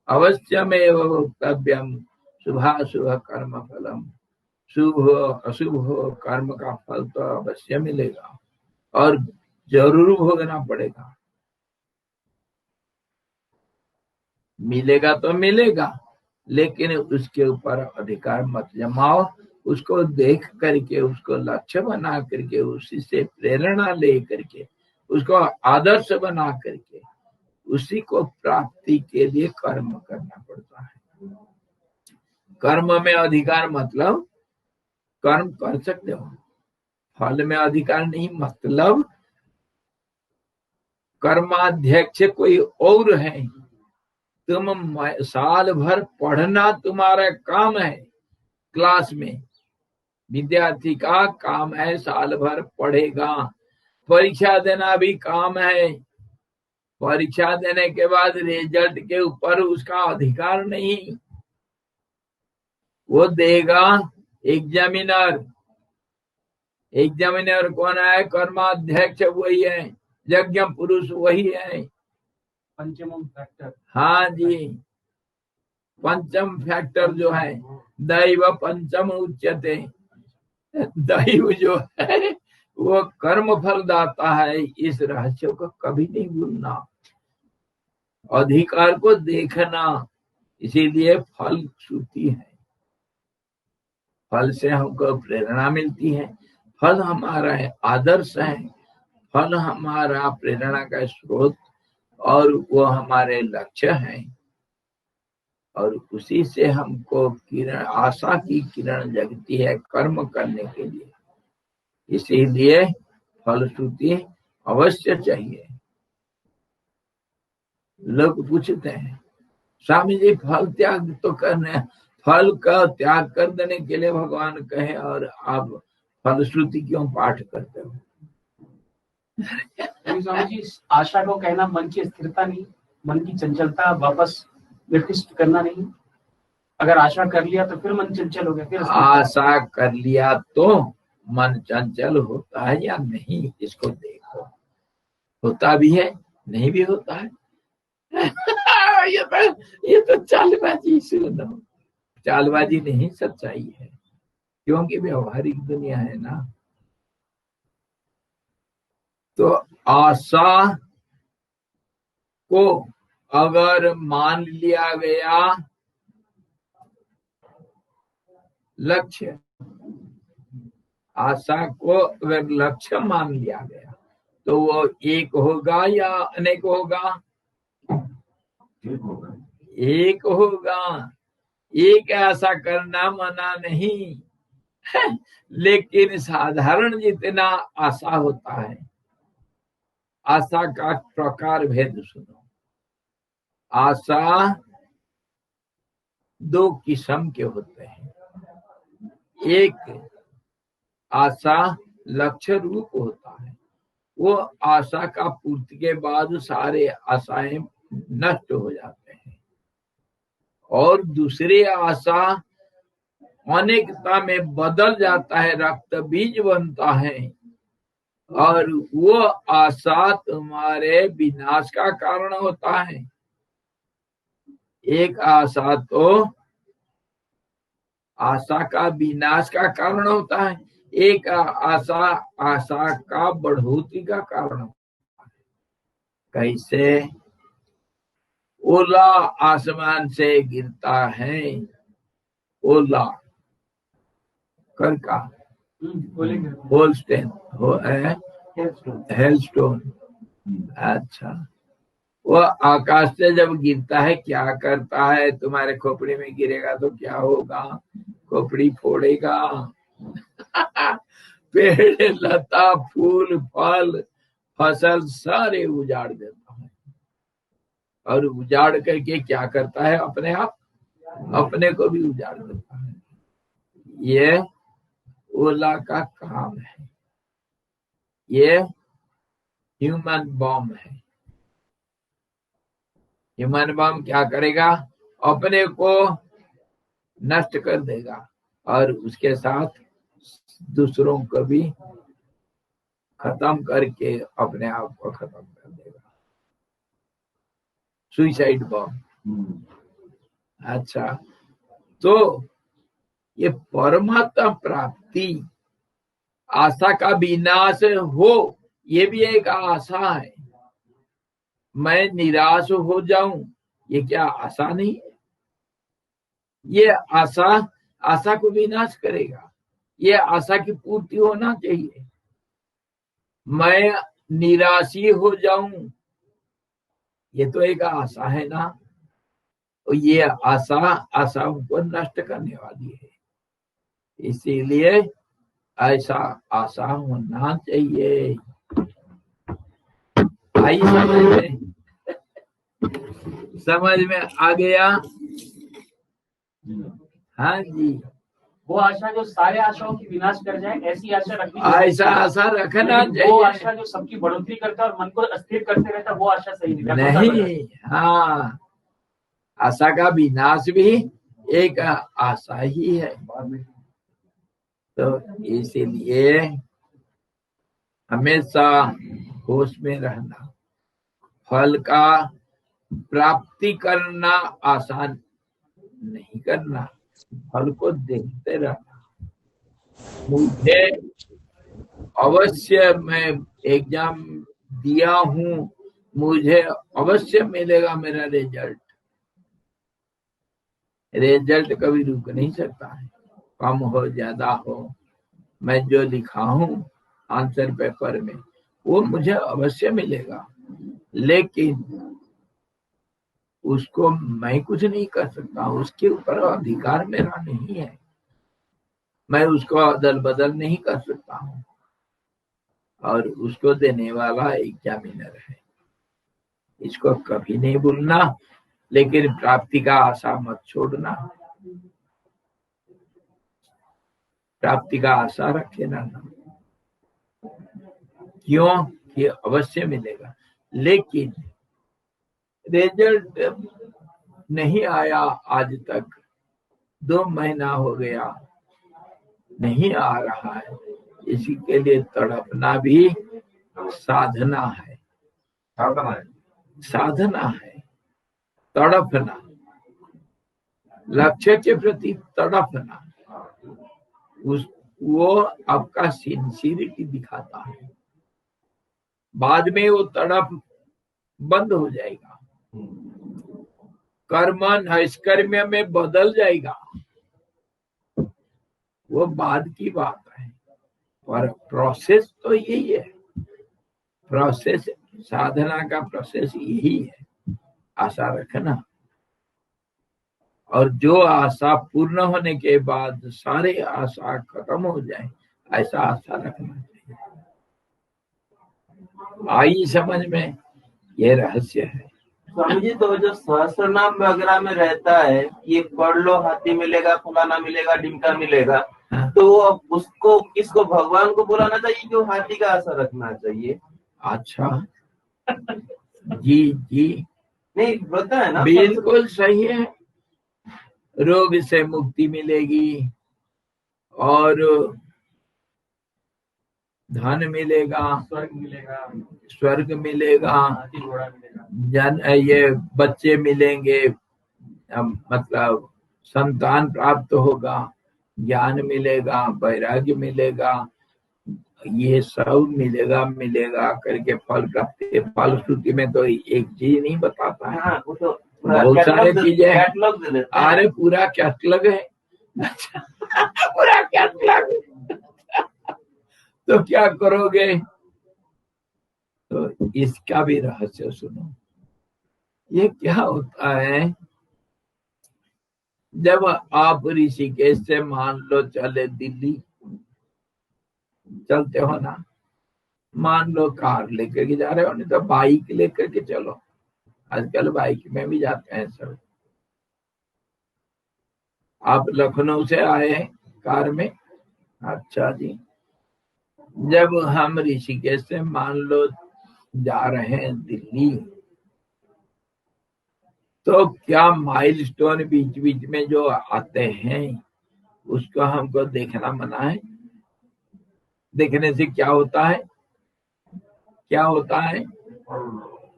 अवश्यमेव भोक्तव्यम शुभाशुभ कर्म फलम। शुभ हो अशुभ हो, कर्म का फल तो अवश्य मिलेगा और जरूर भोगना पड़ेगा। मिलेगा तो मिलेगा, लेकिन उसके ऊपर अधिकार मत जमाओ। उसको देख करके, उसको लक्ष्य बना करके, उसी से प्रेरणा ले करके, उसको आदर्श बना करके, उसी को प्राप्ति के लिए कर्म करना पड़ता है। कर्म में अधिकार मतलब कर्म कर सकते हो, फल में अधिकार नहीं। मतलब कर्माध्यक्ष कोई और है, तुम साल भर पढ़ना तुम्हारा काम है। क्लास में विद्यार्थी का काम है साल भर पढ़ेगा। परीक्षा देना भी काम है। परीक्षा देने के बाद रिजल्ट के ऊपर उसका अधिकार नहीं, वो देगा एग्जामिनर। एग्जामिनर कौन है? कर्माध्यक्ष वही है, यज्ञ पुरुष वही है। पंचम फैक्टर, हाँ जी, पंचम फैक्टर जो है दैव पंचम उच्यते। दैव जो है वो कर्म फल दाता है। इस रहस्य को कभी नहीं भूलना, अधिकार को देखना। इसीलिए फल श्रुति है, फल से हमको प्रेरणा मिलती है। फल हमारा आदर्श है, फल हमारा प्रेरणा का स्रोत और वो हमारे लक्ष्य है। और उसी से हमको किरण, आशा की किरण जगती है कर्म करने के लिए। इसीलिए फलश्रुति अवश्य चाहिए। लोग पूछते हैं स्वामी जी फल त्याग तो करने, फल का त्याग कर देने के लिए भगवान कहे और आप फलश्रुति क्यों पाठ करते हो? स्वामी जी आशा को कहना मन की स्थिरता नहीं, मन की चंचलता वापस निर्दिष्ट करना नहीं। अगर आशा कर लिया तो फिर मन चंचल हो गया। फिर आशा कर लिया तो मन चंचल होता है या नहीं, इसको देखो। होता भी है, नहीं भी होता है। ये तो चालबाजी, सुनो, चालबाजी नहीं सच्चाई है, क्योंकि व्यवहारिक दुनिया है ना। तो आशा को अगर मान लिया गया लक्ष्य, आशा को अगर लक्ष्य मान लिया गया तो वो एक होगा या अनेक होगा? ठीक होगा। एक होगा। एक आशा करना मना नहीं लेकिन साधारण जितना आशा होता है, आशा का प्रकार भेद सुनो। आशा दो किस्म के होते हैं। एक आशा लक्ष्य रूप होता है, वो आशा का पूर्ति के बाद सारे आशाएं नष्ट हो जाते हैं। और दूसरे आशा अनेकता में बदल जाता है, रक्त बीज बनता है, और वो आशा तुम्हारे विनाश का कारण होता है। एक आशा तो आशा का विनाश का कारण होता है, एक आशा आशा का बढ़ोतरी का कारण होता है। कैसे? ओला आसमान से गिरता है, ओला करका होलस्टेन हेलस्टोन। अच्छा, वो आकाश से जब गिरता है क्या करता है? तुम्हारे खोपड़ी में गिरेगा तो क्या होगा? खोपड़ी फोड़ेगा पेड़ लता फूल फल फसल सारे उजाड़ देता है, और उजाड़ करके क्या करता है? अपने आप अपने को भी उजाड़ देता है। ये ओला का काम है, ये ह्यूमन बॉम्ब है। ह्यूमन बॉम्ब क्या करेगा? अपने को नष्ट कर देगा और उसके साथ दूसरों को भी खत्म करके अपने आप को खत्म कर देगा। Suicide bomb. अच्छा, तो ये परमात्मा प्राप्ति, आशा का विनाश हो, ये भी एक आशा है। मैं निराश हो जाऊं, ये क्या आशा नहीं है? ये आशा आशा को विनाश करेगा। ये आशा की पूर्ति होना चाहिए। मैं निराशी हो जाऊं, ये तो एक आशा है ना। तो ये आशा आशाओं को नष्ट करने वाली है, इसीलिए ऐसा आशा होना चाहिए। आई समझ में आ गया? हाँ जी। वो आशा जो सारे आशाओं की विनाश कर जाए, ऐसी आशा रखनी ऐसा आशा रखना चाहिए। वो आशा जो सबकी बढ़ोतरी करता है और मन को अस्थिर करते रहता है, वो आशा सही नहीं। हाँ, आशा का विनाश भी एक आशा ही है। तो इसीलिए हमेशा होश में रहना। फल का प्राप्ति करना आसान नहीं करना, फल को देखते रहना। मुझे अवश्य, मैं एग्जाम दिया हूँ, मुझे अवश्य मिलेगा मेरा रिजल्ट। रिजल्ट कभी रुक नहीं सकता है, कम हो ज्यादा हो। मैं जो लिखा हूँ आंसर पेपर में वो मुझे अवश्य मिलेगा, लेकिन उसको मैं कुछ नहीं कर सकता, उसके ऊपर अधिकार मेरा नहीं है। मैं उसको अदल बदल नहीं कर सकता हूँ, और उसको देने वाला एग्जामिनर है। इसको कभी नहीं भूलना, लेकिन प्राप्ति का आशा मत छोड़ना। प्राप्ति का आशा रखे रहना, क्यों कि अवश्य मिलेगा। लेकिन रिजल्ट नहीं आया आज तक, 2 महीना हो गया, नहीं आ रहा है, इसी के लिए तड़पना भी साधना है। साधना है, तड़पना, लक्ष्य के प्रति तड़पना, वो आपका सिंसियरिटी दिखाता है। बाद में वो तड़प बंद हो जाएगा, कर्म नैष्कर्म्य में बदल जाएगा, वो बाद की बात है। पर प्रोसेस तो यही है, प्रोसेस साधना का प्रोसेस यही है, आशा रखना। और जो आशा पूर्ण होने के बाद सारे आशा खत्म हो जाए, ऐसा आशा रखना चाहिए। आई समझ में, ये रहस्य है। स्वामी जी, तो जो सहस्रनाम वगैरह में रहता है, ये पढ़ लो हाथी मिलेगा, फलाना मिलेगा, ढिमका मिलेगा, हाँ। तो वो उसको किसको, भगवान को बुलाना चाहिए कि हाथी का आशा रखना चाहिए? अच्छा, जी जी, नहीं होता है ना, बिल्कुल सही है। रोग से मुक्ति मिलेगी और धन मिलेगा, स्वर्ग मिलेगा, स्वर्ग मिलेगा, हाथी घोड़ा मिलेगा, जन ये बच्चे मिलेंगे, मतलब संतान प्राप्त होगा, ज्ञान मिलेगा, वैराग्य मिलेगा, ये सब मिलेगा करके फल प्राप्ति। फलश्रुति में तो एक चीज नहीं बताता है, हाँ, वो तो बहुत सारे चीजें हैं। कैटलॉग दे देते हैं। अरे पूरा कैटलॉग है। पूरा कैटलॉग। तो क्या करोगे? तो इसका भी रहस्य सुनो। ये क्या होता है, जब आप ऋषिकेश से मान लो चले दिल्ली, चलते हो ना, मान लो कार लेकर के जा रहे हो, नहीं तो बाइक लेकर के चलो, आजकल बाइक में भी जाते हैं सब। आप लखनऊ से आए हैं कार में, अच्छा जी। जब हम ऋषिकेश से मान लो जा रहे हैं दिल्ली, तो क्या माइलस्टोन बीच बीच में जो आते हैं उसको हमको देखना मना है? देखने से क्या होता है, क्या होता है?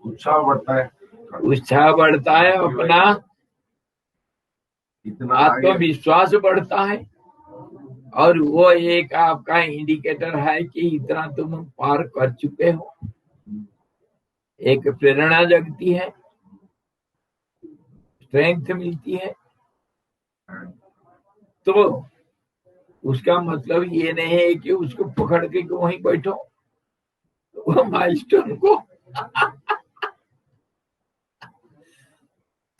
उत्साह बढ़ता है, उत्साह बढ़ता है, अपना इतना आगे आत्मविश्वास बढ़ता है, और वो एक आपका इंडिकेटर है कि इतना तुम पार कर चुके हो। एक प्रेरणा जगती है, स्ट्रेंथ मिलती है। तो उसका मतलब ये नहीं है कि उसको पकड़ के वहीं बैठो, वो माइलस्टोन को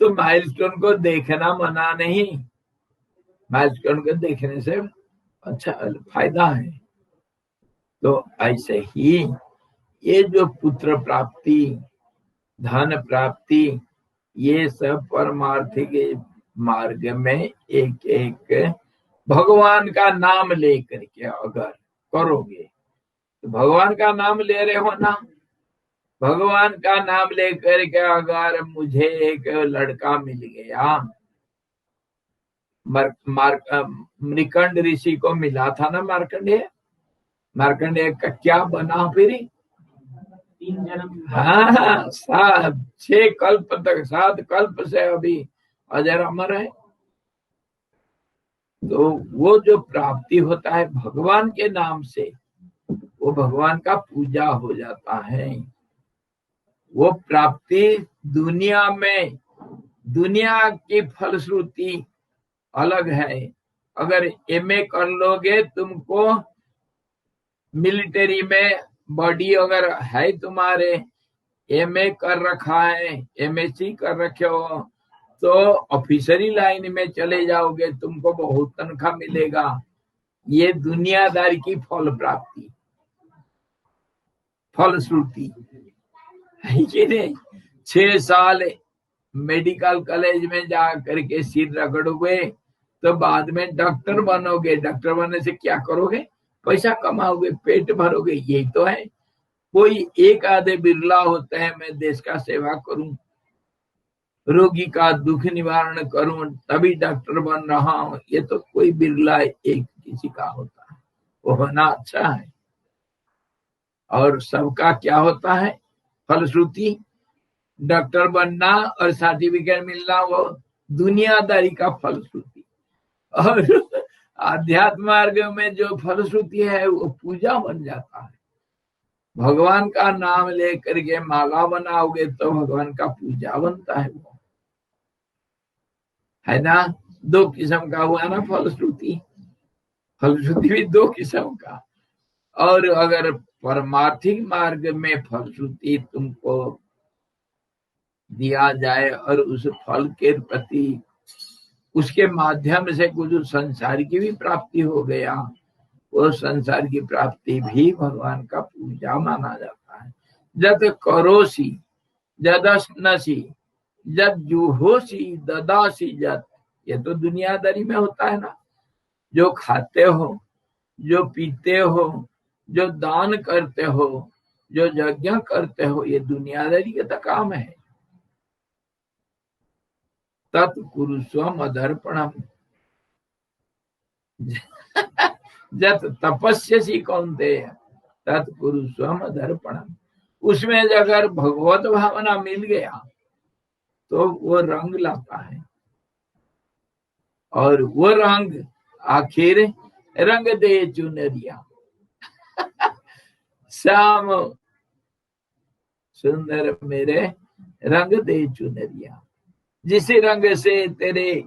तो माइलस्टोन को देखना मना नहीं, माइलस्टोन को देखने से अच्छा फायदा है। तो ऐसे ही ये जो पुत्र प्राप्ति, धन प्राप्ति, ये सब परमार्थिक मार्ग में एक एक भगवान का नाम लेकर के अगर करोगे, तो भगवान का नाम ले रहे हो ना, भगवान का नाम लेकर के अगर मुझे एक लड़का मिल गया, मृकंड ऋषि को मिला था ना मार्कंडेय, मार्कंडेय का क्या बना फिर? 3 जन्म। हाँ, 6 कल्प तक, 7 कल्प से अभी अजर अमर है। तो वो जो प्राप्ति होता है भगवान के नाम से, वो भगवान का पूजा हो जाता है। वो प्राप्ति दुनिया में, दुनिया की फलश्रुति अलग है। अगर एमए कर लोगे, तुमको मिलिट्री में बॉडी अगर है तुम्हारे, एमए कर रखा है, एमएससी कर रखे हो, तो ऑफिसरी लाइन में चले जाओगे, तुमको बहुत तनख्वाह मिलेगा। ये दुनियादारी की फल प्राप्ति, फलश्रुति है कि नहीं? 6 साल मेडिकल कॉलेज में जा करके सिर रगड़ोगे, तो बाद में डॉक्टर बनोगे। डॉक्टर बनने से क्या करोगे? पैसा कमाओगे, पेट भरोगे, यही तो है। कोई एक आधे बिरला होते हैं, मैं देश का सेवा करूं, रोगी का दुख निवारण करूं, तभी डॉक्टर बन रहा हूं, ये तो कोई बिरला एक किसी का होता है। वो होना अच्छा है। और सबका क्या होता है फलश्रुति? डॉक्टर बनना और सर्टिफिकेट मिलना, वो दुनियादारी का फलश्रुति। और आध्यात्म मार्ग में जो फलश्रुति है वो पूजा बन जाता है। भगवान का नाम लेकर के माला बनाओगे तो भगवान का पूजा बनता है, वो है ना। दो किस्म का हुआ ना फलश्रुति, फलश्रुति भी दो किस्म का। और अगर परमार्थिक मार्ग में फलश्रुति तुमको दिया जाए और उस फल के प्रति उसके माध्यम से कुछ संसार की भी प्राप्ति हो गया, वो संसार की प्राप्ति भी भगवान का पूजा माना जाता है। जद करोसी जदश्नसी जद जुहोसी ददासी जद, ये तो दुनियादारी में होता है ना। जो खाते हो, जो पीते हो, जो दान करते हो, जो यज्ञ करते हो, ये दुनियादारी का तो काम है। तत्कुरुस्वम अदर्पणम जत तपस्यसी कौन्तेय तत्कुरुस्वम अदर्पणम। उसमें अगर भगवत भावना मिल गया तो वो रंग लाता है, और वो रंग आखिर रंग दे चुनरिया। श्याम सुंदर मेरे रंग दे चुनरिया। जिस रंग से तेरे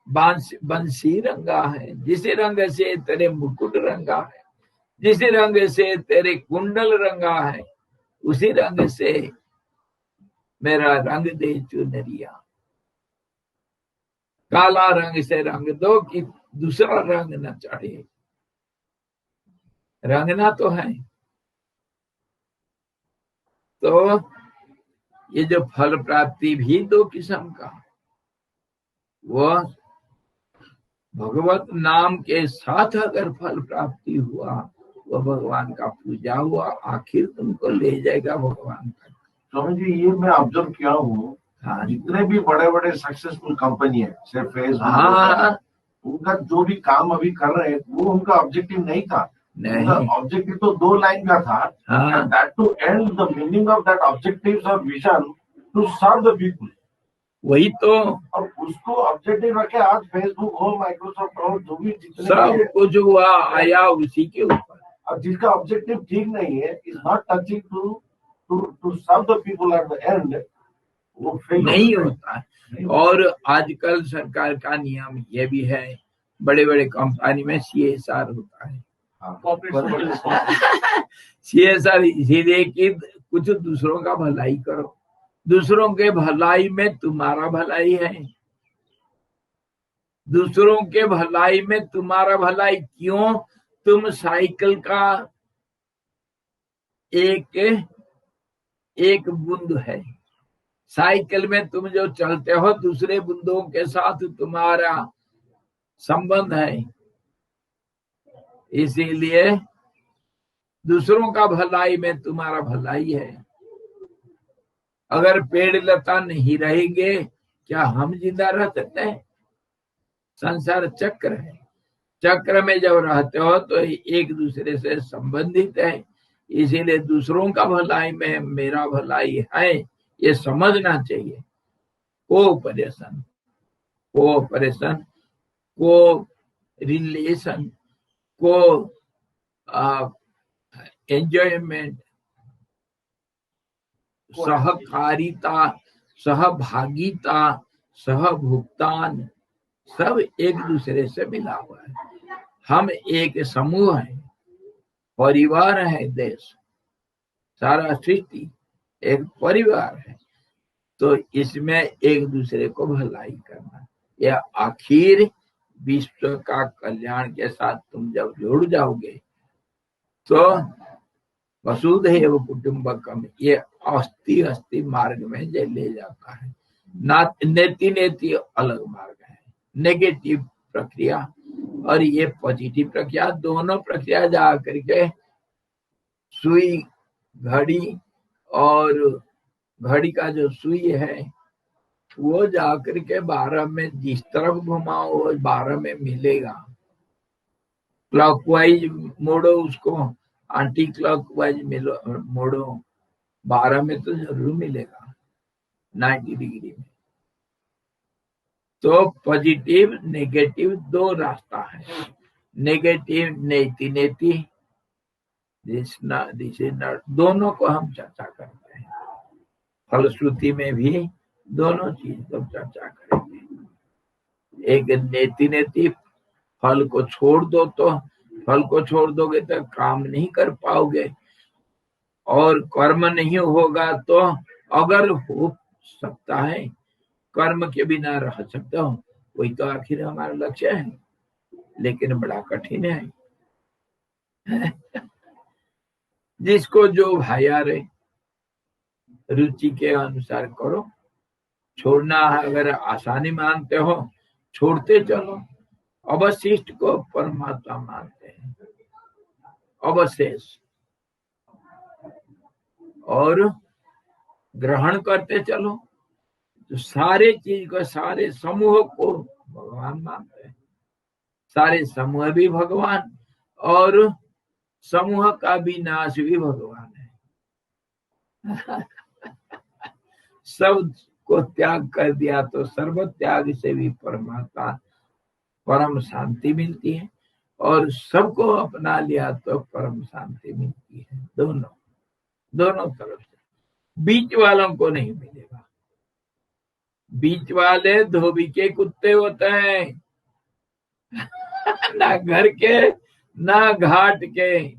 बंसी रंगा है, जिस रंग से तेरे मुकुट रंगा है, जिस रंग से तेरे कुंडल रंगा है, उसी रंग से मेरा रंग दे चुनरिया। काला रंग से रंग दो कि दूसरा रंग न चढ़े। रंगना तो है। तो ये जो फल प्राप्ति भी दो किस्म का, वो भगवत नाम के साथ अगर फल प्राप्ति हुआ, वो भगवान का पूजा हुआ, आखिर तुमको ले जाएगा भगवान तक। स्वामी जी, ये मैं ऑब्जर्व किया हूँ, हाँ, जितने भी बड़े बड़े सक्सेसफुल कंपनी है, सिर्फ फेसबुक, हाँ, उनका जो भी काम अभी कर रहे हैं, वो उनका ऑब्जेक्टिव नहीं था। नहीं, ऑब्जेक्टिव तो 2 लाइन का था, हाँ, that too and the meaning of that objective और vision to serve the people. वही तो और उसको ऑब्जेक्टिव रखे आज फेसबुक हो, माइक्रोसॉफ्ट हो, जो भी जितने सब कुछ हुआ आया उसी के ऊपर। और जिसका ऑब्जेक्टिव ठीक नहीं है, is not touching to serve the people at the end, वो फेल नहीं होता है। और आजकल सरकार का नियम ये भी है, बड़े बड़े कंपनी में CSR होता है। CSR इसीलिए कि कुछ दूसरों का भलाई करो, दूसरों के भलाई में तुम्हारा भलाई है, दूसरों के भलाई में तुम्हारा भलाई। क्यों? तुम साइकिल का एक बूंद है, साइकिल में तुम जो चलते हो, दूसरे बूंदों के साथ तुम्हारा संबंध है। इसीलिए दूसरों का भलाई में तुम्हारा भलाई है। अगर पेड़ लता नहीं रहेंगे, क्या हम जिंदा रह सकते हैं? संसार चक्र है, चक्र में जब रहते हो तो एक दूसरे से संबंधित है। इसीलिए दूसरों का भलाई में मेरा भलाई है, ये समझना चाहिए। कोऑपरेशन, कोऑपरेशन, को रिलेशन, को एंजॉयमेंट, सहकारिता, सहभागिता, सहभुगतान, सब एक दूसरे से मिला हुआ है। हम एक समूह है, परिवार है, देश, सारा सृष्टि एक परिवार है। तो इसमें एक दूसरे को भलाई करना, यह आखिर विश्व का कल्याण के साथ तुम जब जुड़ जाओगे तो वसुधैव कुटुंबकम, ये अस्थि मार्ग में ले जाता है। नेति नेति अलग मार्ग है, नेगेटिव प्रक्रिया और ये पॉजिटिव प्रक्रिया, दोनों प्रक्रिया जा करके सुई घड़ी, और घड़ी का जो सुई है वो जाकर के 12 में जिस तरफ घुमाओ वो 12 में मिलेगा। क्लॉकवाइज मोड़ो उसको, एंटी क्लॉकवाइज मोड़ो, 12 में तो जरूर मिलेगा, 90 डिग्री में। तो पॉजिटिव नेगेटिव दो रास्ता है। नेगेटिव नेति नेति, दिस इज नॉट, दोनों को हम चर्चा करते हैं। फलश्रुति में भी दोनों चीज को चर्चा करेंगे। एक नेति फल को छोड़ दो, तो फल को छोड़ दोगे तो काम नहीं कर पाओगे, और कर्म नहीं होगा तो अगर हो सकता है कर्म के बिना रह सकते हो, वही तो आखिर हमारा लक्ष्य है, लेकिन बड़ा कठिन है। जिसको जो भाया रे, रुचि के अनुसार करो। छोड़ना अगर आसानी मानते हो, छोड़ते चलो। अवशिष्ट को परमात्मा मानते हैं, अवशेष, और ग्रहण करते चलो। तो सारे चीज को, सारे समूह को भगवान मानते हैं। सारे समूह भी भगवान, और समूह का विनाश भी भगवान है। सब को त्याग कर दिया तो सर्व त्याग से भी परमात्मा परम शांति मिलती है, और सबको अपना लिया तो परम शांति मिलती है। दोनों तरफ से। बीच वालों को नहीं मिलेगा। बीच वाले धोबी के कुत्ते होते हैं, ना घर के ना घाट के।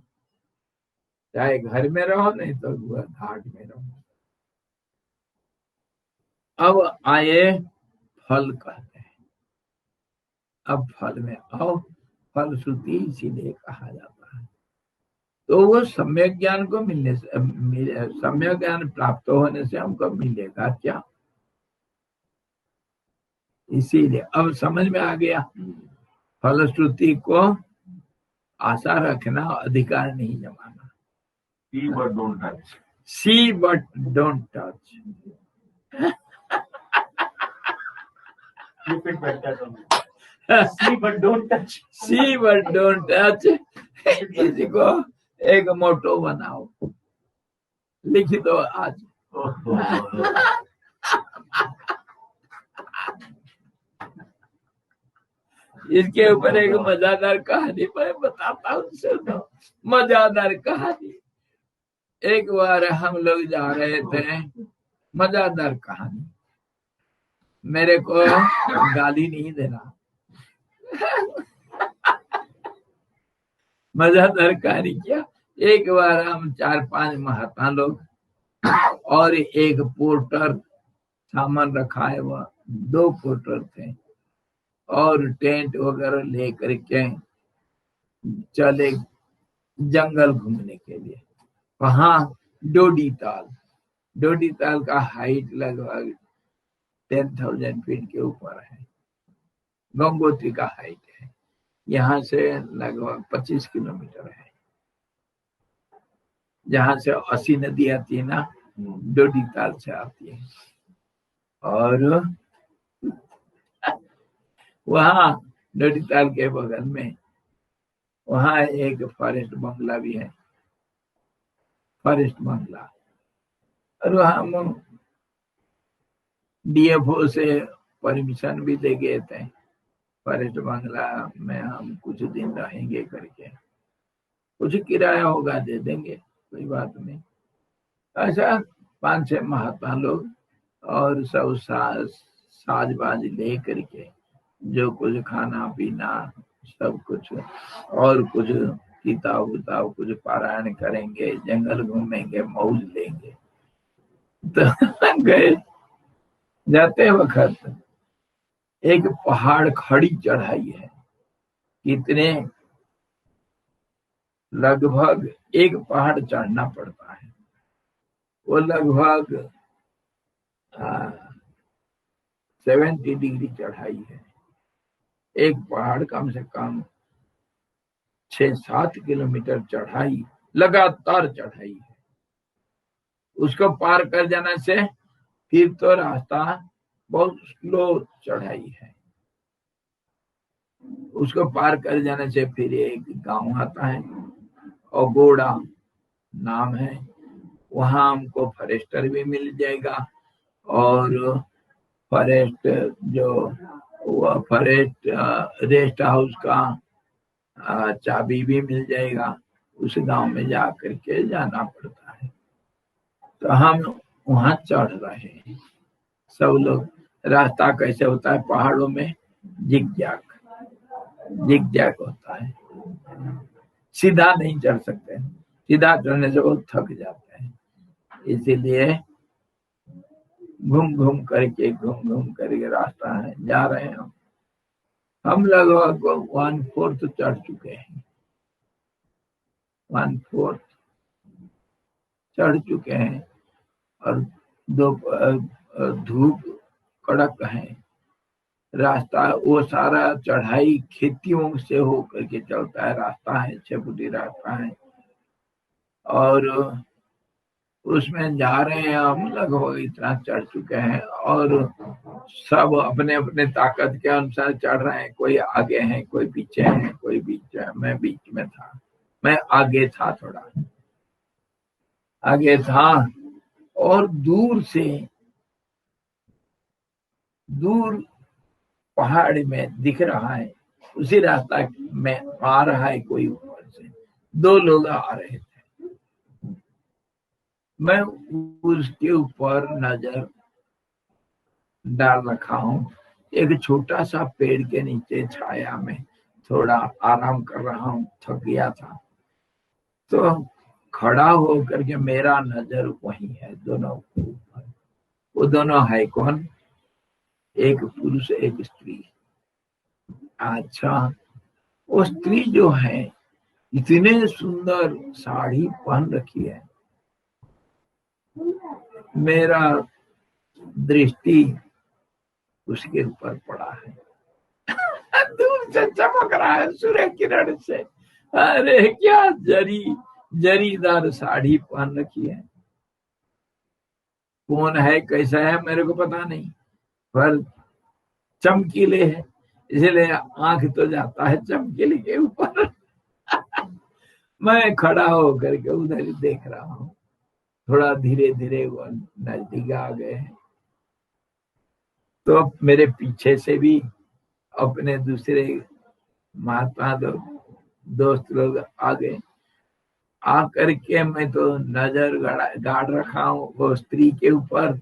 चाहे घर में रहो, नहीं तो घाट में रहो। अब आए फल कहते हैं। अब फल में आओ। फलश्रुति इसीलिए कहा जाता है। तो वो सम्यक ज्ञान को मिलने से, सम्यक ज्ञान प्राप्त होने से हमको मिलेगा क्या? इसीलिए अब समझ में आ गया। फलश्रुति को आशा रखना, अधिकार नहीं जमाना। See but don't touch. See but don't touch. You fit better than me. See but don't touch. See but don't touch. इसी को एक मोटो बनाओ, लिख दो आज। इसके ऊपर एक मजेदार कहानी मैं बताता हूँ, सुनो। मजेदार कहानी। एक बार हम लोग जा रहे थे, मजेदार कहानी, मेरे को गाली नहीं देना। मजेदार कहानी क्या, एक बार हम 4-5 महात्मा लोग और एक पोर्टर, सामान रखा है वह 2 पोर्टर थे, और टेंट वगैरह लेकर के चले जंगल घूमने के लिए। वहां डोडी ताल का हाइट लगभग 10,000 फीट के ऊपर है। गंगोत्री का हाइट है, यहाँ से लगभग 25 किलोमीटर है। जहां से 80 नदी आती है ना, डोडी ताल से आती है। और वहां डोडी ताल के बगल में वहां एक फॉरेस्ट बंगला भी है, फॉरेस्ट बंगला। और हम डीएफओ से परमिशन भी ले गए थे, फॉरेस्ट बंगला में हम कुछ दिन रहेंगे करके, कुछ किराया होगा दे देंगे, कोई बात नहीं। ऐसा 5-6 महात्मा लोग और सब साजबाज ले करके, जो कुछ खाना पीना सब कुछ, और कुछ किताब कुछ पारायण करेंगे, जंगल घूमेंगे, मौज लेंगे। तो गए, जाते वक्त एक पहाड़ खड़ी चढ़ाई है, कितने लगभग एक पहाड़ चढ़ना पड़ता है, वो लगभग 70 डिग्री चढ़ाई है। एक पहाड़ कम से कम 6-7 किलोमीटर चढ़ाई, लगातार चढ़ाई है। उसको पार कर जाने से फिर तो रास्ता बहुत स्लो चढ़ाई है। उसको पार कर जाने से फिर एक गांव आता है, अगोड़ा नाम है। वहां हमको फॉरेस्टर भी मिल जाएगा, और फॉरेस्ट फॉरेस्ट रेस्ट हाउस का चाबी भी मिल जाएगा। उस गांव में जा करके जाना पड़ता है। तो हम वहां चढ़ रहे हैं, सब लोग। रास्ता कैसे होता है पहाड़ों में? जिग जैग होता है, सीधा नहीं चढ़ सकते, सीधा चढ़ने से वो थक जाते हैं। इसीलिए घूम घूम करके रास्ता है, जा रहे हैं हम लगभग 1/4 चढ़ चुके हैं, 1/4 चढ़ चुके हैं। और धूप कड़क है, रास्ता वो सारा चढ़ाई खेतियों से हो करके चलता है, रास्ता है 6 फुटी रास्ता है। और उसमें जा रहे हैं हम, लगभग इतना चढ़ चुके हैं और सब अपने अपने ताकत के अनुसार चढ़ रहे हैं। कोई आगे है, कोई पीछे है, कोई बीच है। मैं बीच में था, मैं आगे था, थोड़ा आगे था। और दूर पहाड़ में दिख रहा है, उसी रास्ता में आ रहा है कोई ऊपर से, 2 लोग आ रहे थे। मैं उसके ऊपर नजर डाल रखा हूँ, एक छोटा सा पेड़ के नीचे छाया में थोड़ा आराम कर रहा हूँ, थक गया था। तो खड़ा होकर के मेरा नजर वही है, दोनों के ऊपर। वो दोनों है कौन? एक पुरुष एक स्त्री। अच्छा, वो स्त्री जो है इतने सुंदर साड़ी पहन रखी है, मेरा दृष्टि उसके ऊपर पड़ा है। दूर से चमक रहा है सूर्य किरण से। अरे क्या जरीदार साड़ी पहन रखी है। कौन है, कैसा है, मेरे को पता नहीं, पर चमकीले है, इसलिए आंख तो जाता है चमकीले के ऊपर। मैं खड़ा होकर के उधर ही देख रहा हूँ। थोड़ा धीरे धीरे वो नजदीक आ गए हैं। तो मेरे पीछे से भी अपने दूसरे महात्मा दोस्त लोग आ गए। आकर के मैं तो नजर गाड़ रखा हूँ वो स्त्री के ऊपर,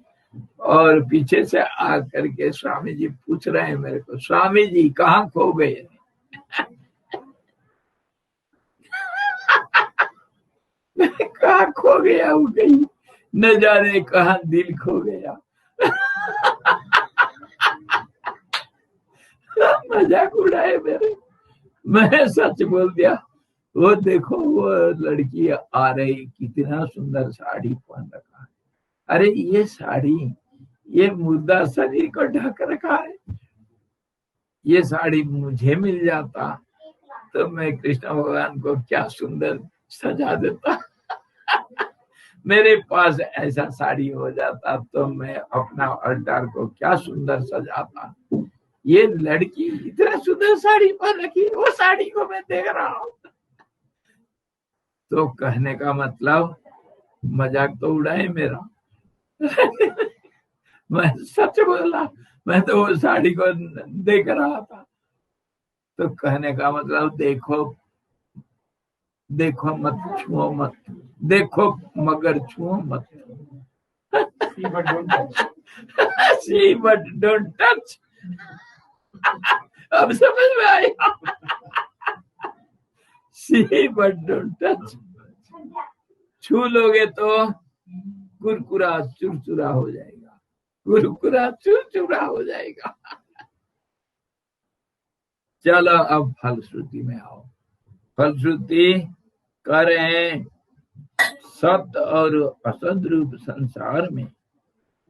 और पीछे से आकर के स्वामी जी पूछ रहे हैं मेरे को, स्वामी जी कहाँ खो गए? कहाँ खो गया हो गई, न जाने कहाँ दिल खो गया। मजाक उड़ाए मेरे। मैं सच बोल दिया, वो देखो वो लड़की आ रही, कितना सुंदर साड़ी पहन रखा है। अरे ये साड़ी, ये मुर्दा शरीर को ढक रखा है। ये साड़ी मुझे मिल जाता तो मैं कृष्ण भगवान को क्या सुंदर सजा देता। मेरे पास ऐसा साड़ी हो जाता तो मैं अपना अल्टार को क्या सुंदर सजाता। ये लड़की इतना सुंदर साड़ी पहन रखी, वो साड़ी को मैं देख रहा हूँ। तो कहने का मतलब मजाक तो उड़ाए मेरा। मैं सच बोला, मैं तो वो साड़ी को देख रहा था। तो कहने का मतलब देखो मत, छुओ मत, देखो मगर छुओ मत। See but don't touch। अब समझ में आया। See but don't touch। छू लोगे तो कुरकुरा चुरचुरा हो जाएगा, कुरकुरा चुरचुरा हो जाएगा। चलो अब फलश्रुति में आओ। फलश्रुति कह रहे हैं, सत और असत रूप संसार में,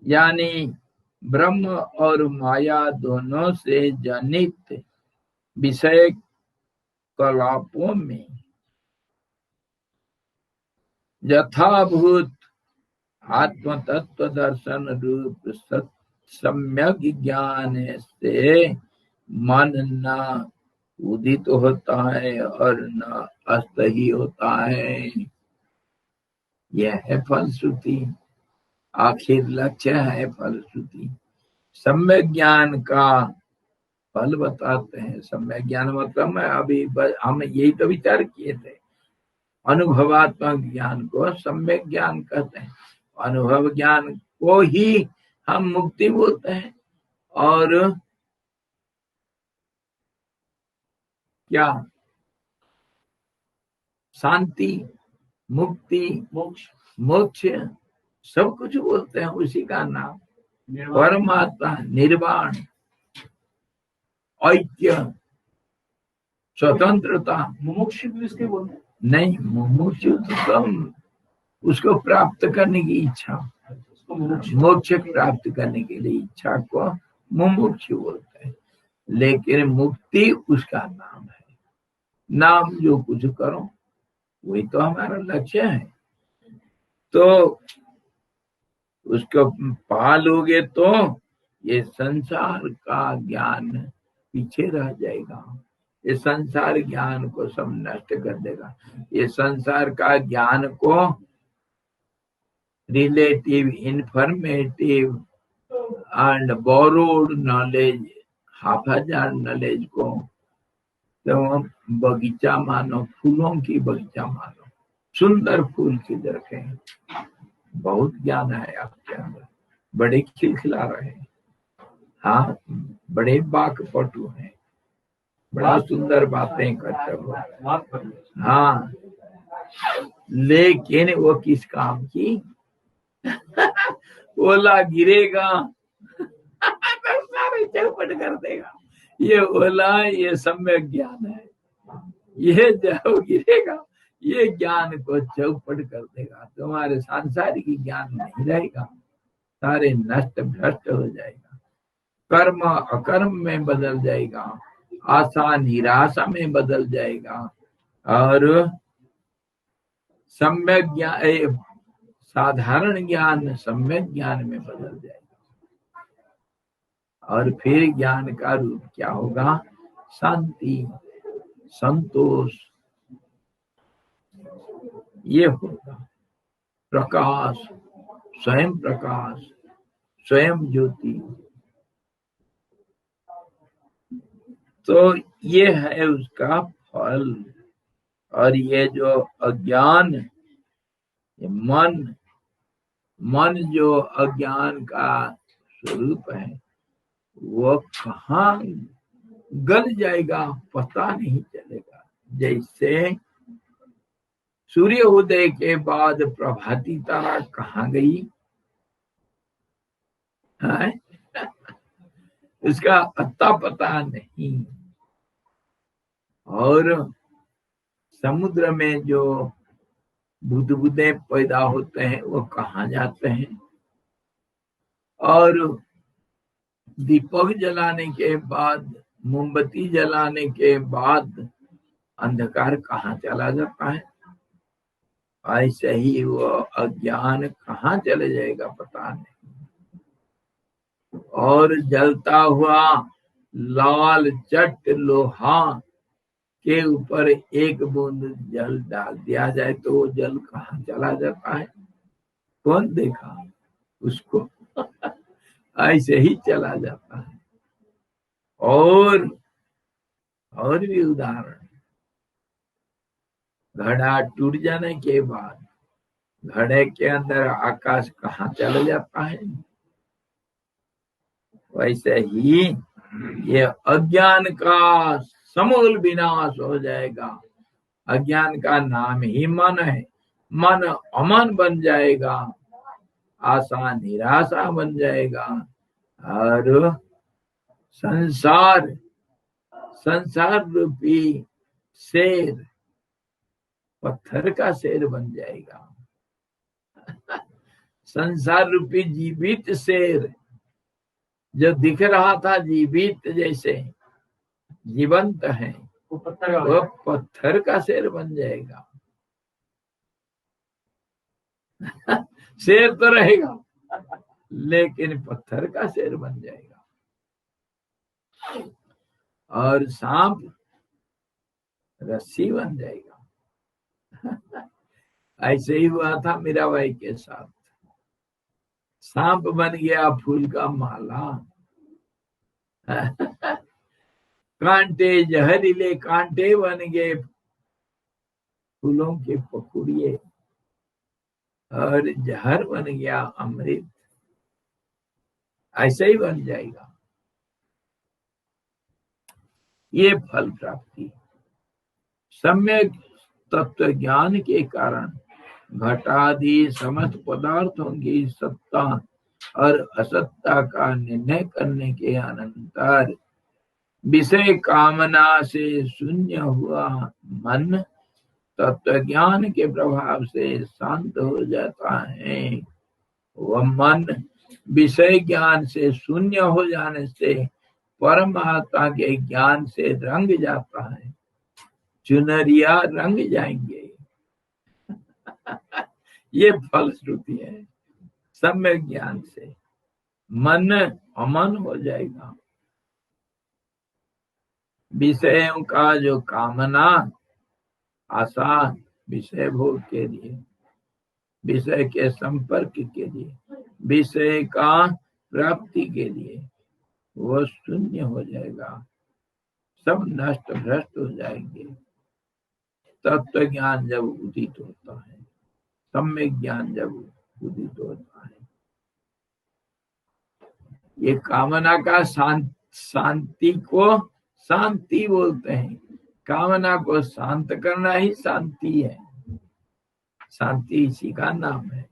यानी ब्रह्म और माया दोनों से जनित विषय कलापों में यथाभूत आत्म तत्व दर्शन रूप सम्यक ज्ञान से मन न उदित होता है और न अस्त ही होता है। यह है फलश्रुति, आखिर लक्ष्य है फलश्रुति। सम्यक ज्ञान का फल बताते हैं। सम्यक ज्ञान मतलब मैं अभी हम यही तो विचार किए थे अनुभवात्मक ज्ञान को सम्यक ज्ञान कहते हैं। अनुभव ज्ञान को ही हम मुक्ति बोलते हैं। और क्या शांति, मुक्ति, मोक्ष, मोक्ष सब कुछ बोलते हैं, उसी का नाम निर्वाण, परमात्मा, निर्वाण, ऐक्य, स्वतंत्रता। मुमुक्षु भी उसके बोलते हैं। नहीं, मुमुक्षु तो उसको प्राप्त करने की इच्छा, उसको मुमुक्षु, मोक्ष प्राप्त करने के लिए इच्छा को मुमुक्षु बोलते हैं। लेकिन मुक्ति उसका नाम है। नाम जो कुछ करो वही तो हमारा लक्ष्य है। तो उसको पा लोगे तो ये संसार का ज्ञान पीछे रह जाएगा। ये संसार ज्ञान को सब नष्ट कर देगा। ये संसार का ज्ञान को relative, informative and borrowed knowledge, हाफाजान नॉलेज को तो बगीचा मानो, फूलों की बगीचा मानो। सुंदर फूल किधर के, बहुत ज्ञान है आपके अंदर, बड़े खिलखिला रहे हैं। हाँ, बड़े बाकपटु हैं, बड़ा सुंदर बातें करते हो। हाँ, लेकिन वो किस काम की? ओला गिरेगा तो सारे चौपट कर देगा। ये ओला, ये सम्यक ज्ञान है। ये जो गिरेगा ये ज्ञान को चौपट कर देगा। तुम्हारे सांसारिक ज्ञान नहीं रहेगा, सारे नष्ट भ्रष्ट हो जाएगा। कर्म अकर्म में बदल जाएगा, आशा निराशा में बदल जाएगा, और सम्यक ज्ञान, साधारण ज्ञान सम्यक ज्ञान में बदल जाएगा। और फिर ज्ञान का रूप क्या होगा? शांति, संतोष, ये होगा। प्रकाश, स्वयं प्रकाश, स्वयं ज्योति। तो ये है उसका फल। और ये जो अज्ञान, ये मन जो अज्ञान का स्वरूप है, वो कहाँ गल जाएगा पता नहीं चलेगा। जैसे सूर्य उदय के बाद प्रभाती तारा कहाँ गई है? उसका अता पता नहीं। और समुद्र में जो बुदबुदे पैदा होते हैं वो कहाँ जाते हैं? और दीपक जलाने के बाद, मोमबत्ती जलाने के बाद अंधकार कहाँ चला जाता है? ऐसे ही वो अज्ञान कहाँ चले जाएगा पता नहीं। और जलता हुआ लाल चट लोहा के ऊपर एक बूंद जल डाल दिया जाए तो वो जल कहाँ चला जाता है? कौन देखा उसको? ऐसे ही चला जाता है। और भी उदाहरण, घड़ा टूट जाने के बाद घड़े के अंदर आकाश कहाँ चला जाता है? वैसे ही ये अज्ञान का समूल विनाश हो जाएगा। अज्ञान का नाम ही मन है। मन अमन बन जाएगा, आशा निराशा बन जाएगा, और संसार रूपी शेर पत्थर का शेर बन जाएगा। संसार रूपी जीवित शेर जो दिख रहा था जीवित जैसे जीवंत है, वो पत्थर का शेर बन जाएगा। शेर तो रहेगा लेकिन पत्थर का शेर बन जाएगा। और सांप रस्सी बन जाएगा। ऐसे ही हुआ था मीराबाई के साथ। सांप बन गया फूल का माला। कांटे, जहरीले कांटे बन गए फूलों के पकुड़िए और जहर बन गया अमृत, ऐसे ही बन जाएगा। ये फल प्राप्ति सम्यक तत्व ज्ञान के कारण घटादि समस्त पदार्थों की सत्ता और असत्ता का निर्णय करने के अनंतर विषय कामना से शून्य हुआ मन तत्व ज्ञान के प्रभाव से शांत हो जाता है। वह मन विषय ज्ञान से शून्य हो जाने से परमात्मा के ज्ञान से रंग जाता है। चुनरिया रंग जाएंगे। ये फलश्रुति है। सम्यक ज्ञान से मन अमन हो जाएगा। विषयों का जो कामना आशा विषय भोग के लिए, विषय के संपर्क के लिए, विषय का प्राप्ति के लिए, वो शून्य हो जाएगा। सब नष्ट भ्रष्ट हो जाएंगे। तत्व ज्ञान जब उदित होता है, सम्यक ज्ञान जब उदित होता है, ये कामना का शांति को शांति बोलते हैं। कामना को शांत करना ही शांति है। शांति इसी का नाम है।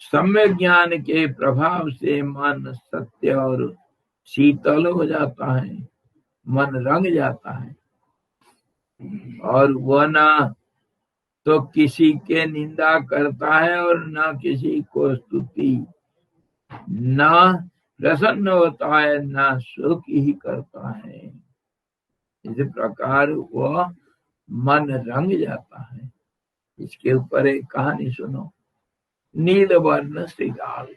सम्यक ज्ञान के प्रभाव से मन सत्य और शीतल हो जाता है, मन रंग जाता है और वह ना तो किसी के निंदा करता है और ना किसी को स्तुति, ना प्रसन्न होता है, ना सुख ही करता है। इस प्रकार वह मन रंग जाता है। इसके ऊपर एक कहानी सुनो। नील वर्ण श्रृंगार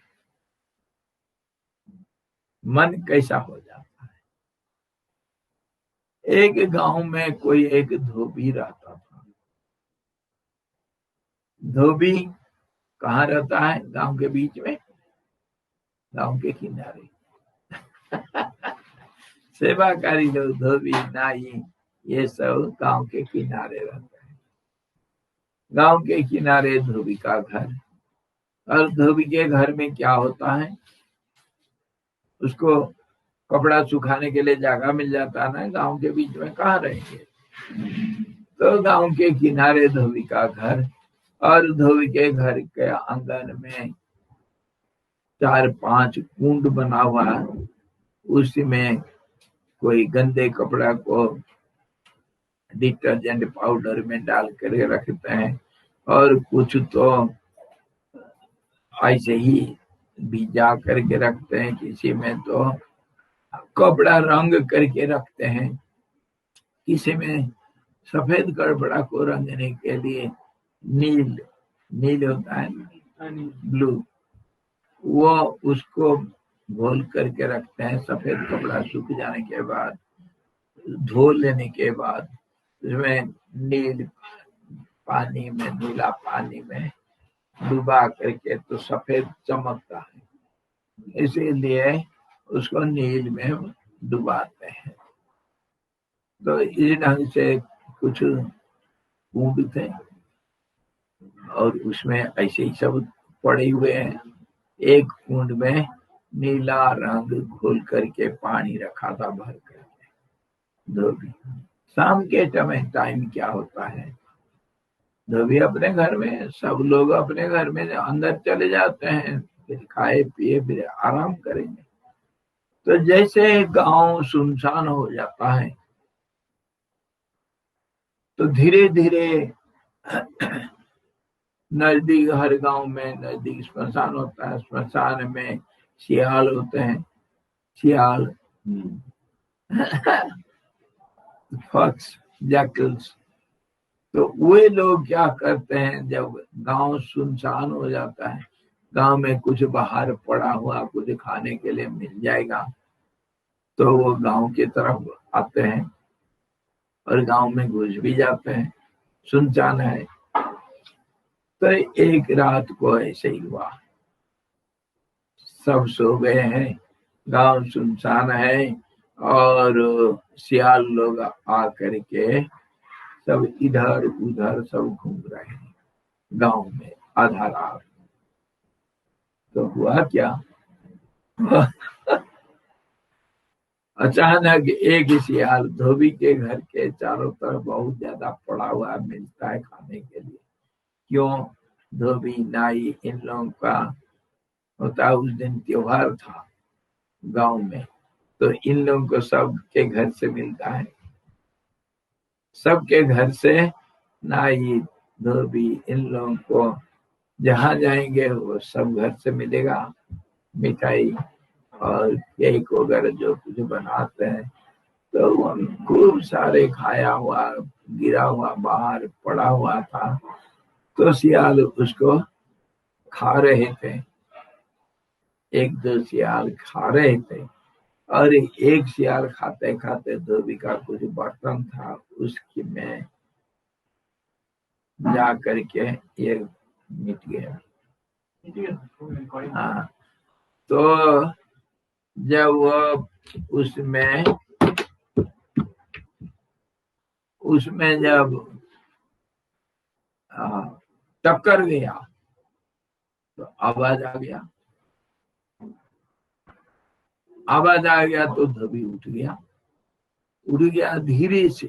मन कैसा हो जाता है। एक गांव में कोई एक धोबी रहता था। धोबी कहाँ रहता है? गांव के बीच में, गांव के किनारे। सेवाकारी लोग, धोबी, नाई, ये सब गांव के किनारे रहते हैं। गांव के किनारे धोबी का घर। और धोबी के घर में क्या होता है, उसको कपड़ा सुखाने के लिए जगह मिल जाता है ना। गांव के बीच में कहाँ रहेंगे, तो गांव के किनारे धोबी का घर। और धोबी के घर के आंगन में 4-5 कुंड बना हुआ है। उसमें कोई गंदे कपड़ा को डिटर्जेंट पाउडर में डाल कर रखते हैं और कुछ तो ऐसे ही भिजा करके रखते हैं। किसी में तो कपड़ा रंग करके रखते हैं, किसी में सफेद कपड़ा को रंगने के लिए नील होता है, ब्लू, वो उसको घोल करके रखते हैं। सफेद कपड़ा सूख जाने के बाद, धो लेने के बाद उसमें नीला पानी में डुबा करके तो सफेद चमकता है, इसीलिए उसको नील में डुबाते हैं। तो इस ढंग से कुछ कुंड थे और उसमें ऐसे ही सब पड़े हुए हैं। एक कुंड में नीला रंग घोल करके पानी रखा था भर करके। धोबी शाम के टाइम क्या होता है, धोबी अपने घर में, सब लोग अपने घर में अंदर चले जाते हैं, फिर खाए पिए फिर आराम करेंगे। तो जैसे गांव सुनसान हो जाता है तो धीरे धीरे नजदीक, हर गांव में नजदीक श्मशान होता है। श्मशान में सियाल होते हैं, सियाल, फॉक्स, जैकल्स। तो वे लोग क्या करते हैं, जब गांव सुनसान हो जाता है, गांव में कुछ बाहर पड़ा हुआ कुछ खाने के लिए मिल जाएगा तो वो गांव की तरफ आते हैं और गांव में घुस भी जाते हैं। सुनसान है। तो एक रात को ऐसे ही हुआ, सब सो गए हैं, गांव सुनसान है और सियाल लोग आ करके सब इधर उधर सब घूम रहे हैं गांव में आधा रात। तो हुआ क्या, अचानक एक सियाल धोबी के घर के चारों तरफ बहुत ज्यादा पड़ा हुआ मिलता है खाने के लिए। क्यों, धोबी नाई इन लोगों का होता, उस दिन त्योहार था गांव में, तो इन लोगों को सबके घर से मिलता है, सबके घर से नाई धोबी इन लोगों को जहां जाएंगे वो सब घर से मिलेगा मिठाई और केक वगैरह जो कुछ बनाते हैं। तो हम खूब सारे खाया हुआ गिरा हुआ बाहर पड़ा हुआ था, तो सियाल उसको खा रहे थे, एक दो सियाल खा रहे थे, और एक सियाल खाते खाते धोबी का कुछ बर्तन था उसकी में जा करके ये मिट गया। हाँ, तो जब वो उसमें जब टक्कर गया तो आवाज आ गया तो धोबी उठ गया धीरे से,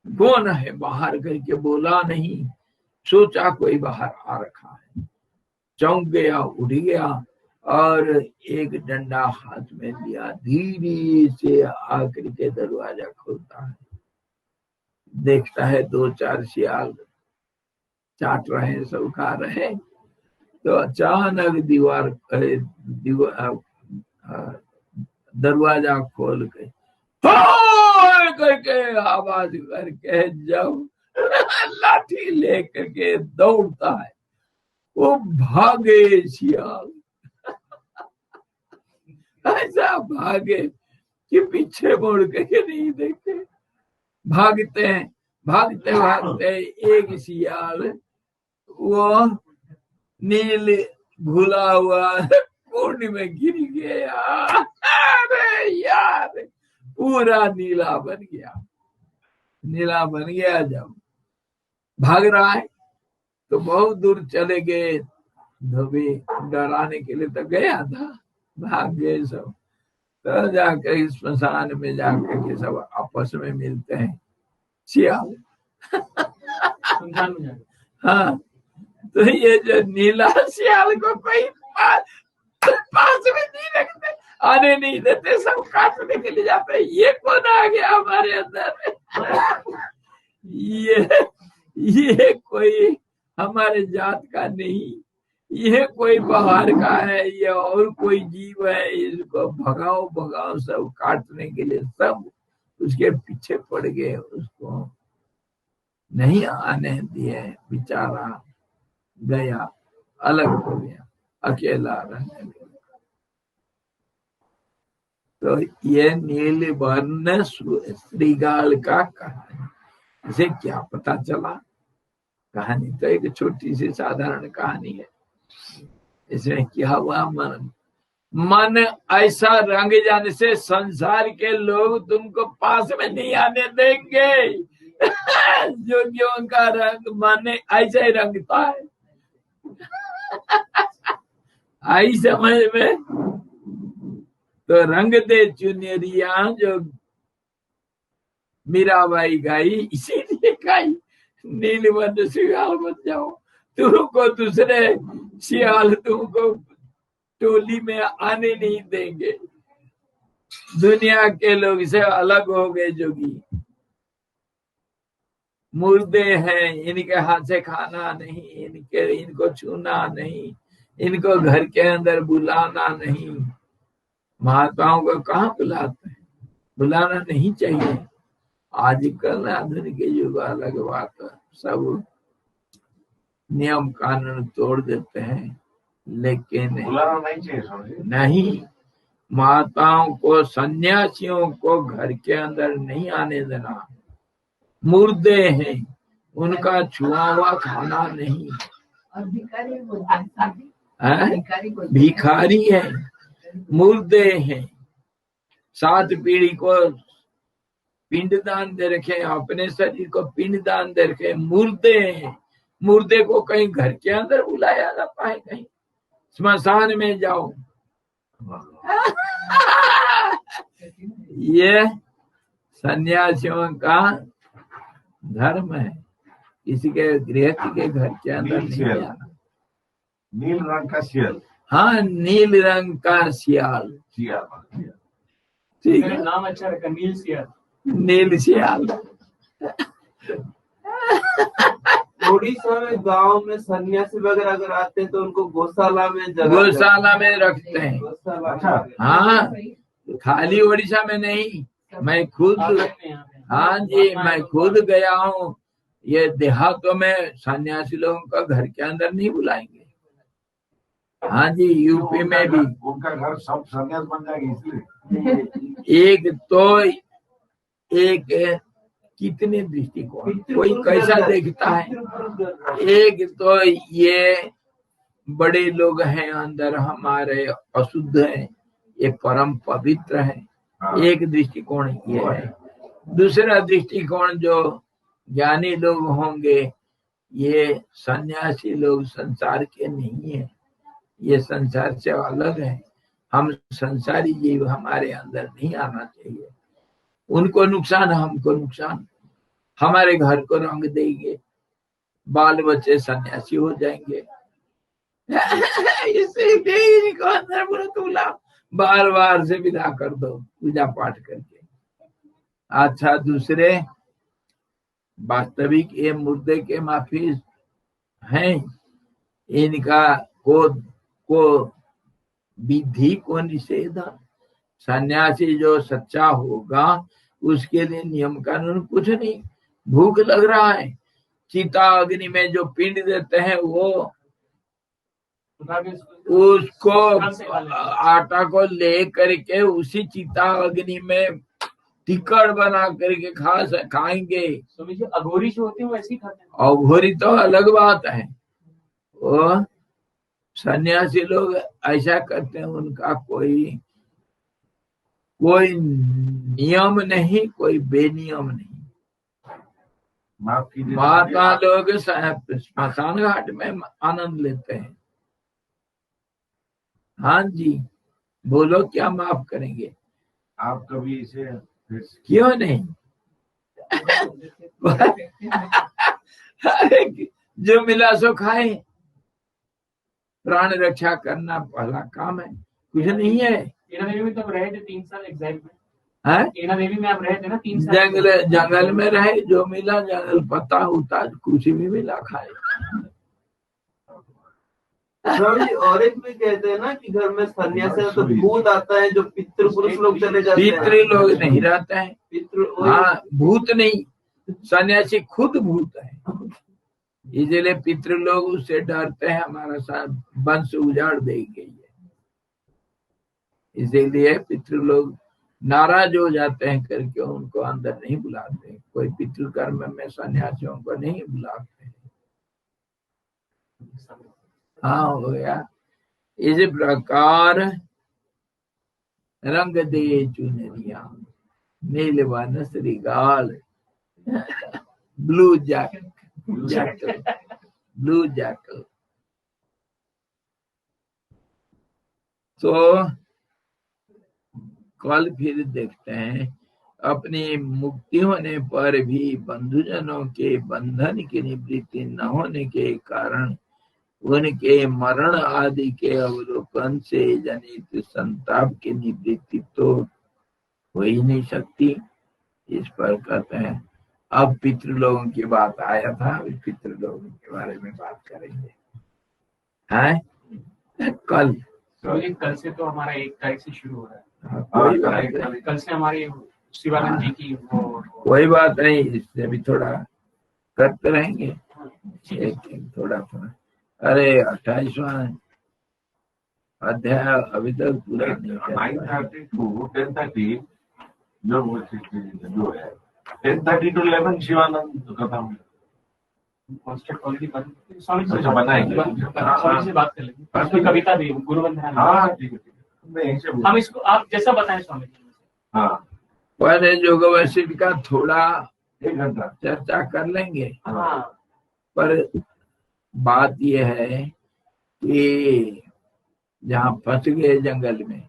कौन है बाहर करके बोला नहीं, सोचा कोई बाहर आ रखा है, चौंक गया, उठ गया और एक डंडा हाथ में लिया, धीरे से आकर के दरवाजा खोलता है, देखता है दो चार सियाल चाट रहे हैं, सब खा रहे। तो अचानक दरवाजा खोल के करके आवाज करके जब लाठी लेकर के दौड़ता है, वो भागे सियाल, ऐसा भागे कि पीछे मुड़ के नहीं देखे, भागते भागते एक सियाल वो नील घुला हुआ कुंड में गिर गया। अरे यार, पूरा नीला बन गया। जब भाग रहा है तो बहुत दूर चले गए, धोबी डराने के लिए तो गया था, भाग गए सब। तो जाकर स्मशान में जाकर के सब आपस में मिलते हैं सियाल। हाँ, तो ये जो नीला सियाल को कोई पास में नहीं रखते, आने नहीं देते, सब काटने के लिए जाते। ये कौन आ गया हमारे अंदर? ये कोई हमारे जात का नहीं, ये कोई बाहर का है, ये और कोई जीव है, इसको भगाओ सब काटने के लिए सब उसके पीछे पड़ गए, उसको नहीं आने दिए, बेचारा गया, अलग हो गया, अकेला रहने लगा। तो ये नीलवर्ण श्रृगाल का कहानी, इसे क्या पता चला? कहानी तो एक छोटी सी साधारण कहानी है। इसमें क्या हुआ, मन ऐसा रंग जाने से संसार के लोग तुमको पास में नहीं आने देंगे। जोगियों का रंग मन ऐसा ही रंगता है। आई समझ में? तो रंग दे चुनरिया जो मीराबाई गाई, इसीलिए गाई नीलवर्ण सियाल बन जाओ, तुमको दूसरे सियाल तुमको टोली में आने नहीं देंगे। दुनिया के लोग से अलग हो गए जोगी, मुर्दे हैं, इनके हाथ से खाना नहीं, इनको छूना नहीं, इनको घर के अंदर बुलाना नहीं। महात्माओं को कहाँ बुलाते हैं? बुलाना नहीं चाहिए। आजकल आधुनिक युग अलग बात है, सब नियम कानून तोड़ देते हैं, लेकिन बुलाना नहीं चाहिए। नहीं, माताओं को, सन्यासियों को घर के अंदर नहीं आने देना। मुर्दे हैं, उनका छुआ हुआ खाना नहीं। भिखारी है, मुर्दे हैं, 7 पीढ़ी को पिंडदान दे रखे हैं, अपने शरीर को पिंडदान दे रखे हैं। मुर्दे हैं, मुर्दे को कहीं घर के अंदर बुलाया जाता है, कहीं स्मशान में जाओ। ये सन्यासियों का धर्म है, किसी के गृहस्थ के घर के अंदर नहीं जाना। नील रंग का सियल। हाँ, नील रंग का सियाल, ठीक है, नाम अच्छा रखा, नील सियाल। नील सियाल। उड़ीसा में गांव में सन्यासी वगैरह अगर आते हैं तो उनको गौशाला में गौशाला में रखते हैं। गौशाला में। अच्छा। हाँ, खाली उड़ीसा में नहीं, मैं खुद, हाँ जी, मैं खुद गया हूँ। ये देहातों में सन्यासी लोगों का घर के अंदर नहीं बुलाएंगे। हाँ जी, यूपी में भी उनका घर सब सन्यास बन जाएगी इसलिए। एक तो एक कितने दृष्टिकोण, कोई कैसा देखता है। एक तो ये बड़े लोग हैं अंदर हमारे, अशुद्ध हैं, ये परम पवित्र है। एक दृष्टिकोण ये है। दूसरा दृष्टिकोण जो ज्ञानी लोग होंगे, ये सन्यासी लोग संसार के नहीं है, ये संसार से अलग है। हम संसारी जीव, हमारे अंदर नहीं आना चाहिए। उनको नुकसान, हमको नुकसान, हमारे घर को रंग देंगे, बाल बच्चे सन्यासी हो जाएंगे। इसीलिए इनको अंदर बुला, बार बार से विदा कर दो पूजा पाठ करके। अच्छा, दूसरे वास्तविक ये मुर्दे के माफी हैं, इनका को विधि को निषेध। सन्यासी जो सच्चा होगा उसके लिए नियम कानून कुछ नहीं। भूख लग रहा है, चिता अग्नि में जो पिंड देते हैं वो उसको आटा को ले करके उसी चिता अग्नि में टिकड़ बना करके खाएंगे। अघोरी जो होते हैं वैसे ही खाते हैं। अघोरी तो अलग बात है, वो सन्यासी लोग ऐसा करते हैं। उनका कोई नियम नहीं, कोई बेनियम नहीं। माफ कीजिए, माता लोग स्मशान घाट में आनंद लेते हैं। हाँ जी, बोलो क्या माफ करेंगे? आप कभी इसे क्यों नहीं? जो मिला सो खाए। प्राण रक्षा करना पहला काम है, कुछ नहीं है। टीना देवी में तो रहे थे 3 साल एग्जाइल में। है टीना देवी में आप रहे थे ना 3 साल। जंगल में रहे, जो मिला जंगल पत्ता उता कुछ भी मिला खाए। और एक भी कहते हैं ना कि घर में सन्यासी है तो भूत आता है, जो पितृ पुरुष लोग चले जाते हैं। पितृ लोग नहीं रहते हैं। पितृ, हाँ, भूत नहीं, सन्यासी खुद भूत है, इसलिए पितृ लोग उससे डरते हैं, हमारा साथ वंश उजाड़ देंगे। इसीलिए पितृ लोग नाराज हो जाते हैं करके उनको अंदर नहीं बुलाते। कोई पितृ कर्म में सन्यासियों को नहीं बुलाते। हाँ, हो गया। इस प्रकार रंग दे चुनरिया, नील वन श्रीगाल, ब्लू जैकेट, ब्लू जैकेट। तो कल फिर देखते हैं, अपनी मुक्ति होने पर भी बंधुजनों के बंधन की निवृत्ति न होने के कारण उनके मरण आदि के अवलोकन से जनित संताप की निवृत्ति तो हो ही नहीं सकती। इस पर कहते हैं अब पितृलोगों की बात आया था, अभी पितृलोगों के बारे में बात करेंगे। हैं कल से तो हमारा 1 तारीख से शुरू हो रहा है। कोई बात नहीं, कल से हमारी शिवानंद जी की वो कोई बात नहीं, इससे भी थोड़ा करते रहेंगे, एक थोड़ा थोड़ा। अरे 28वां अध्याय अभी तक पूरा नहीं किया। 9:30 to 10:30 जो है 10:30 to 11 शिवानंद खत्म। स्वामी अच्छा, बनाएंगे। स्वामी से बात कर लेंगे। उसमें कविता भी गुरु वंदना। हाँ ठीक है, मैं यहीं से हम इसको आप जैसा बताएं स्वामी जी। हाँ पर योग वशिष्ठ का थोड़ा 1 घंटा। चर्चा कर लेंगे। हाँ पर बात यह है कि जहाँ फंस गए जंगल में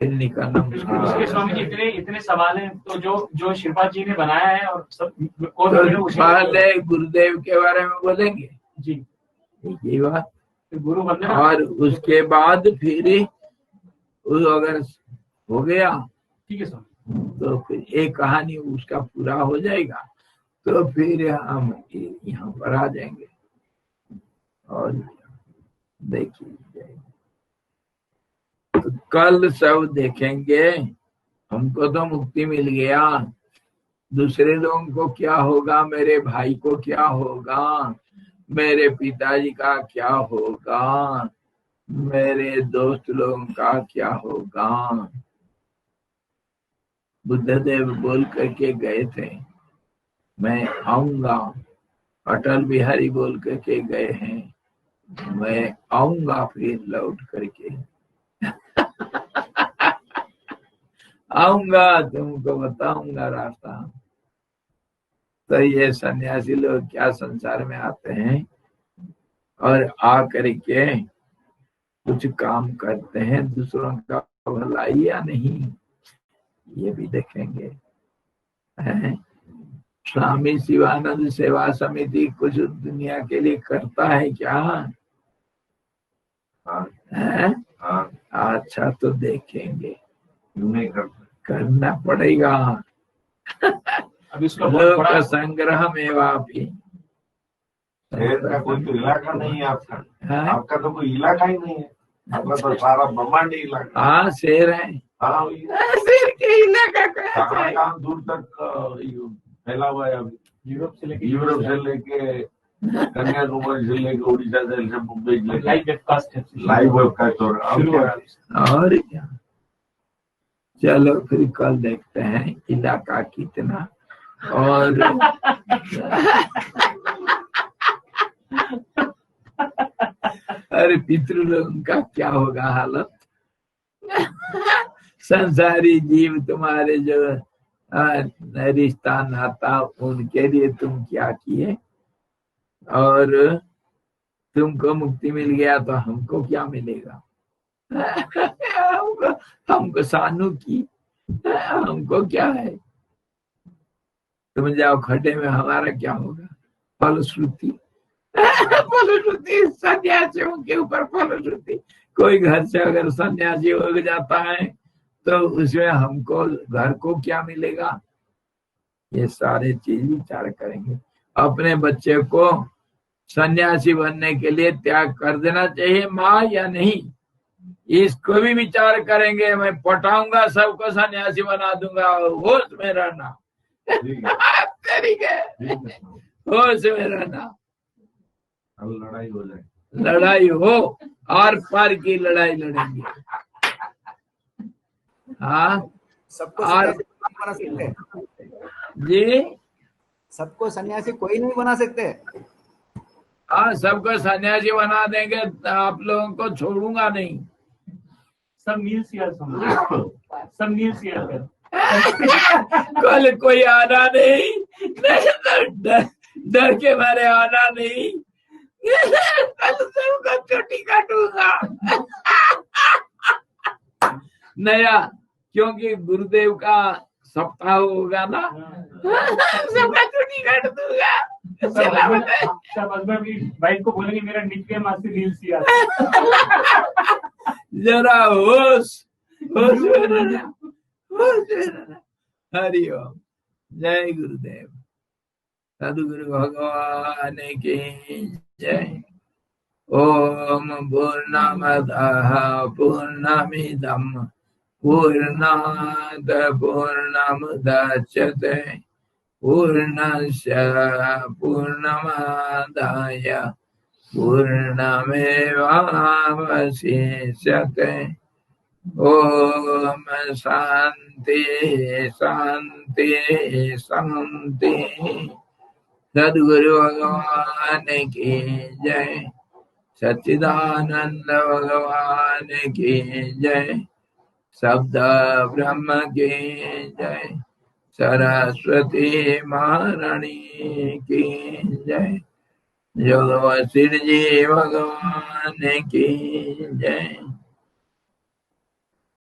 फिर निकलना मुश्किल इसके है। स्वामी जी इतने इतने सवाल हैं, तो जो श्रीपाद जी ने बनाया है और सब और तो पहले गुरुदेव के बारे में बोलेंगे जी, ये बात, गुरु वंदना। और उसके बाद फिर अगर हो गया ठीक है स्वामी। तो फिर एक कहानी उसका पूरा हो जाएगा, तो फिर हम यहाँ पर आ जाएंगे और देखिए। तो कल सब देखेंगे, हमको तो मुक्ति मिल गया, दूसरे लोगों को क्या होगा, मेरे भाई को क्या होगा, मेरे पिताजी का क्या होगा, मेरे दोस्त लोगों का क्या होगा। बुद्धदेव बोल करके गए थे मैं आऊंगा, अटल बिहारी बोल करके गए हैं मैं आऊंगा फिर लौट करके आऊंगा, तुमको बताऊंगा रास्ता। तो ये सन्यासी लोग क्या संसार में आते हैं और आ करके कुछ काम करते हैं दूसरों का भलाई या नहीं, ये भी देखेंगे। है स्वामी शिवानंद सेवा समिति कुछ दुनिया के लिए करता है क्या? है? अच्छा तो देखेंगे, नहीं करते, करना पड़ेगा। अब इसका लोक संग्रह में वापी शहर का कोई तो इलाका नहीं है आपका। है? आपका तो कोई इलाका ही नहीं है, आपका तो सारा ब्रह्मांड इलाका। हाँ शेर है, हाँ वही। शेर के इलाका कहाँ कहाँ दूर तक फैला हुआ है अभी। यूरोप से लेके कन्याकुमारी से लेके उड़ीसा से लेके मुंबई से लेके लाइव वेबकास्ट है। लाइव वेबकास्ट हो रहा है। और क्या, चलो फिर कल देखते हैं इलाका कितना। और अरे पितृ लोगों का क्या होगा हालत। संसारी जीव तुम्हारे जो रिश्ता नाता, उनके लिए तुम क्या किए, और तुमको मुक्ति मिल गया तो हमको क्या मिलेगा। हमको सानू की, हमको क्या है। तुम जाओ खड्डे में, हमारा क्या होगा। फलश्रुति फलश्रुति सन्यासियों के ऊपर फलश्रुति। कोई घर से अगर सन्यासी हो जाता है तो उसमें हमको घर को क्या मिलेगा, ये सारे चीज विचार करेंगे। अपने बच्चे को सन्यासी बनने के लिए त्याग कर देना चाहिए माँ या नहीं, इसको भी विचार करेंगे। मैं पटाऊंगा, सबको सन्यासी बना दूंगा, होश में रहना। होश में रहना। अब लड़ाई हो जाए, लड़ाई हो, आर पार की लड़ाई लड़ेंगे। हाँ सबको और बना सकते जी, सबको सन्यासी कोई नहीं बना सकते। हाँ सबको सन्यासी बना देंगे, आप लोगों को छोड़ूंगा नहीं। सब नील सियाल समझो, सब नील सियाल कर। कल कोई आना नहीं, डर के मारे आना नहीं। कल सबको चोटी काटूंगा। नया, क्योंकि गुरुदेव का सप्ताह होगा ना, सबका चोटी काट दूंगा। भाई को बोलेंगे मेरा निकनेम आज से नील सियाल। जरा होश होश में रहना, होश में रहना। हरिओम, जय गुरुदेव। सदगुरु भगवान की जय। ओम पूर्णमदः पूर्णमिदं पूर्णात् पूर्णमुदच्यते पूर्णस्य पूर्णमादाय पूर्णमेवावशिष्यते। ओम शांति शांति शांति। सद्गुरु भगवान की जय। सच्चिदानंद भगवान की जय। शब्द ब्रह्म की जय। सरस्वती महारानी की जय। जगत सिर जी भगवान की जय।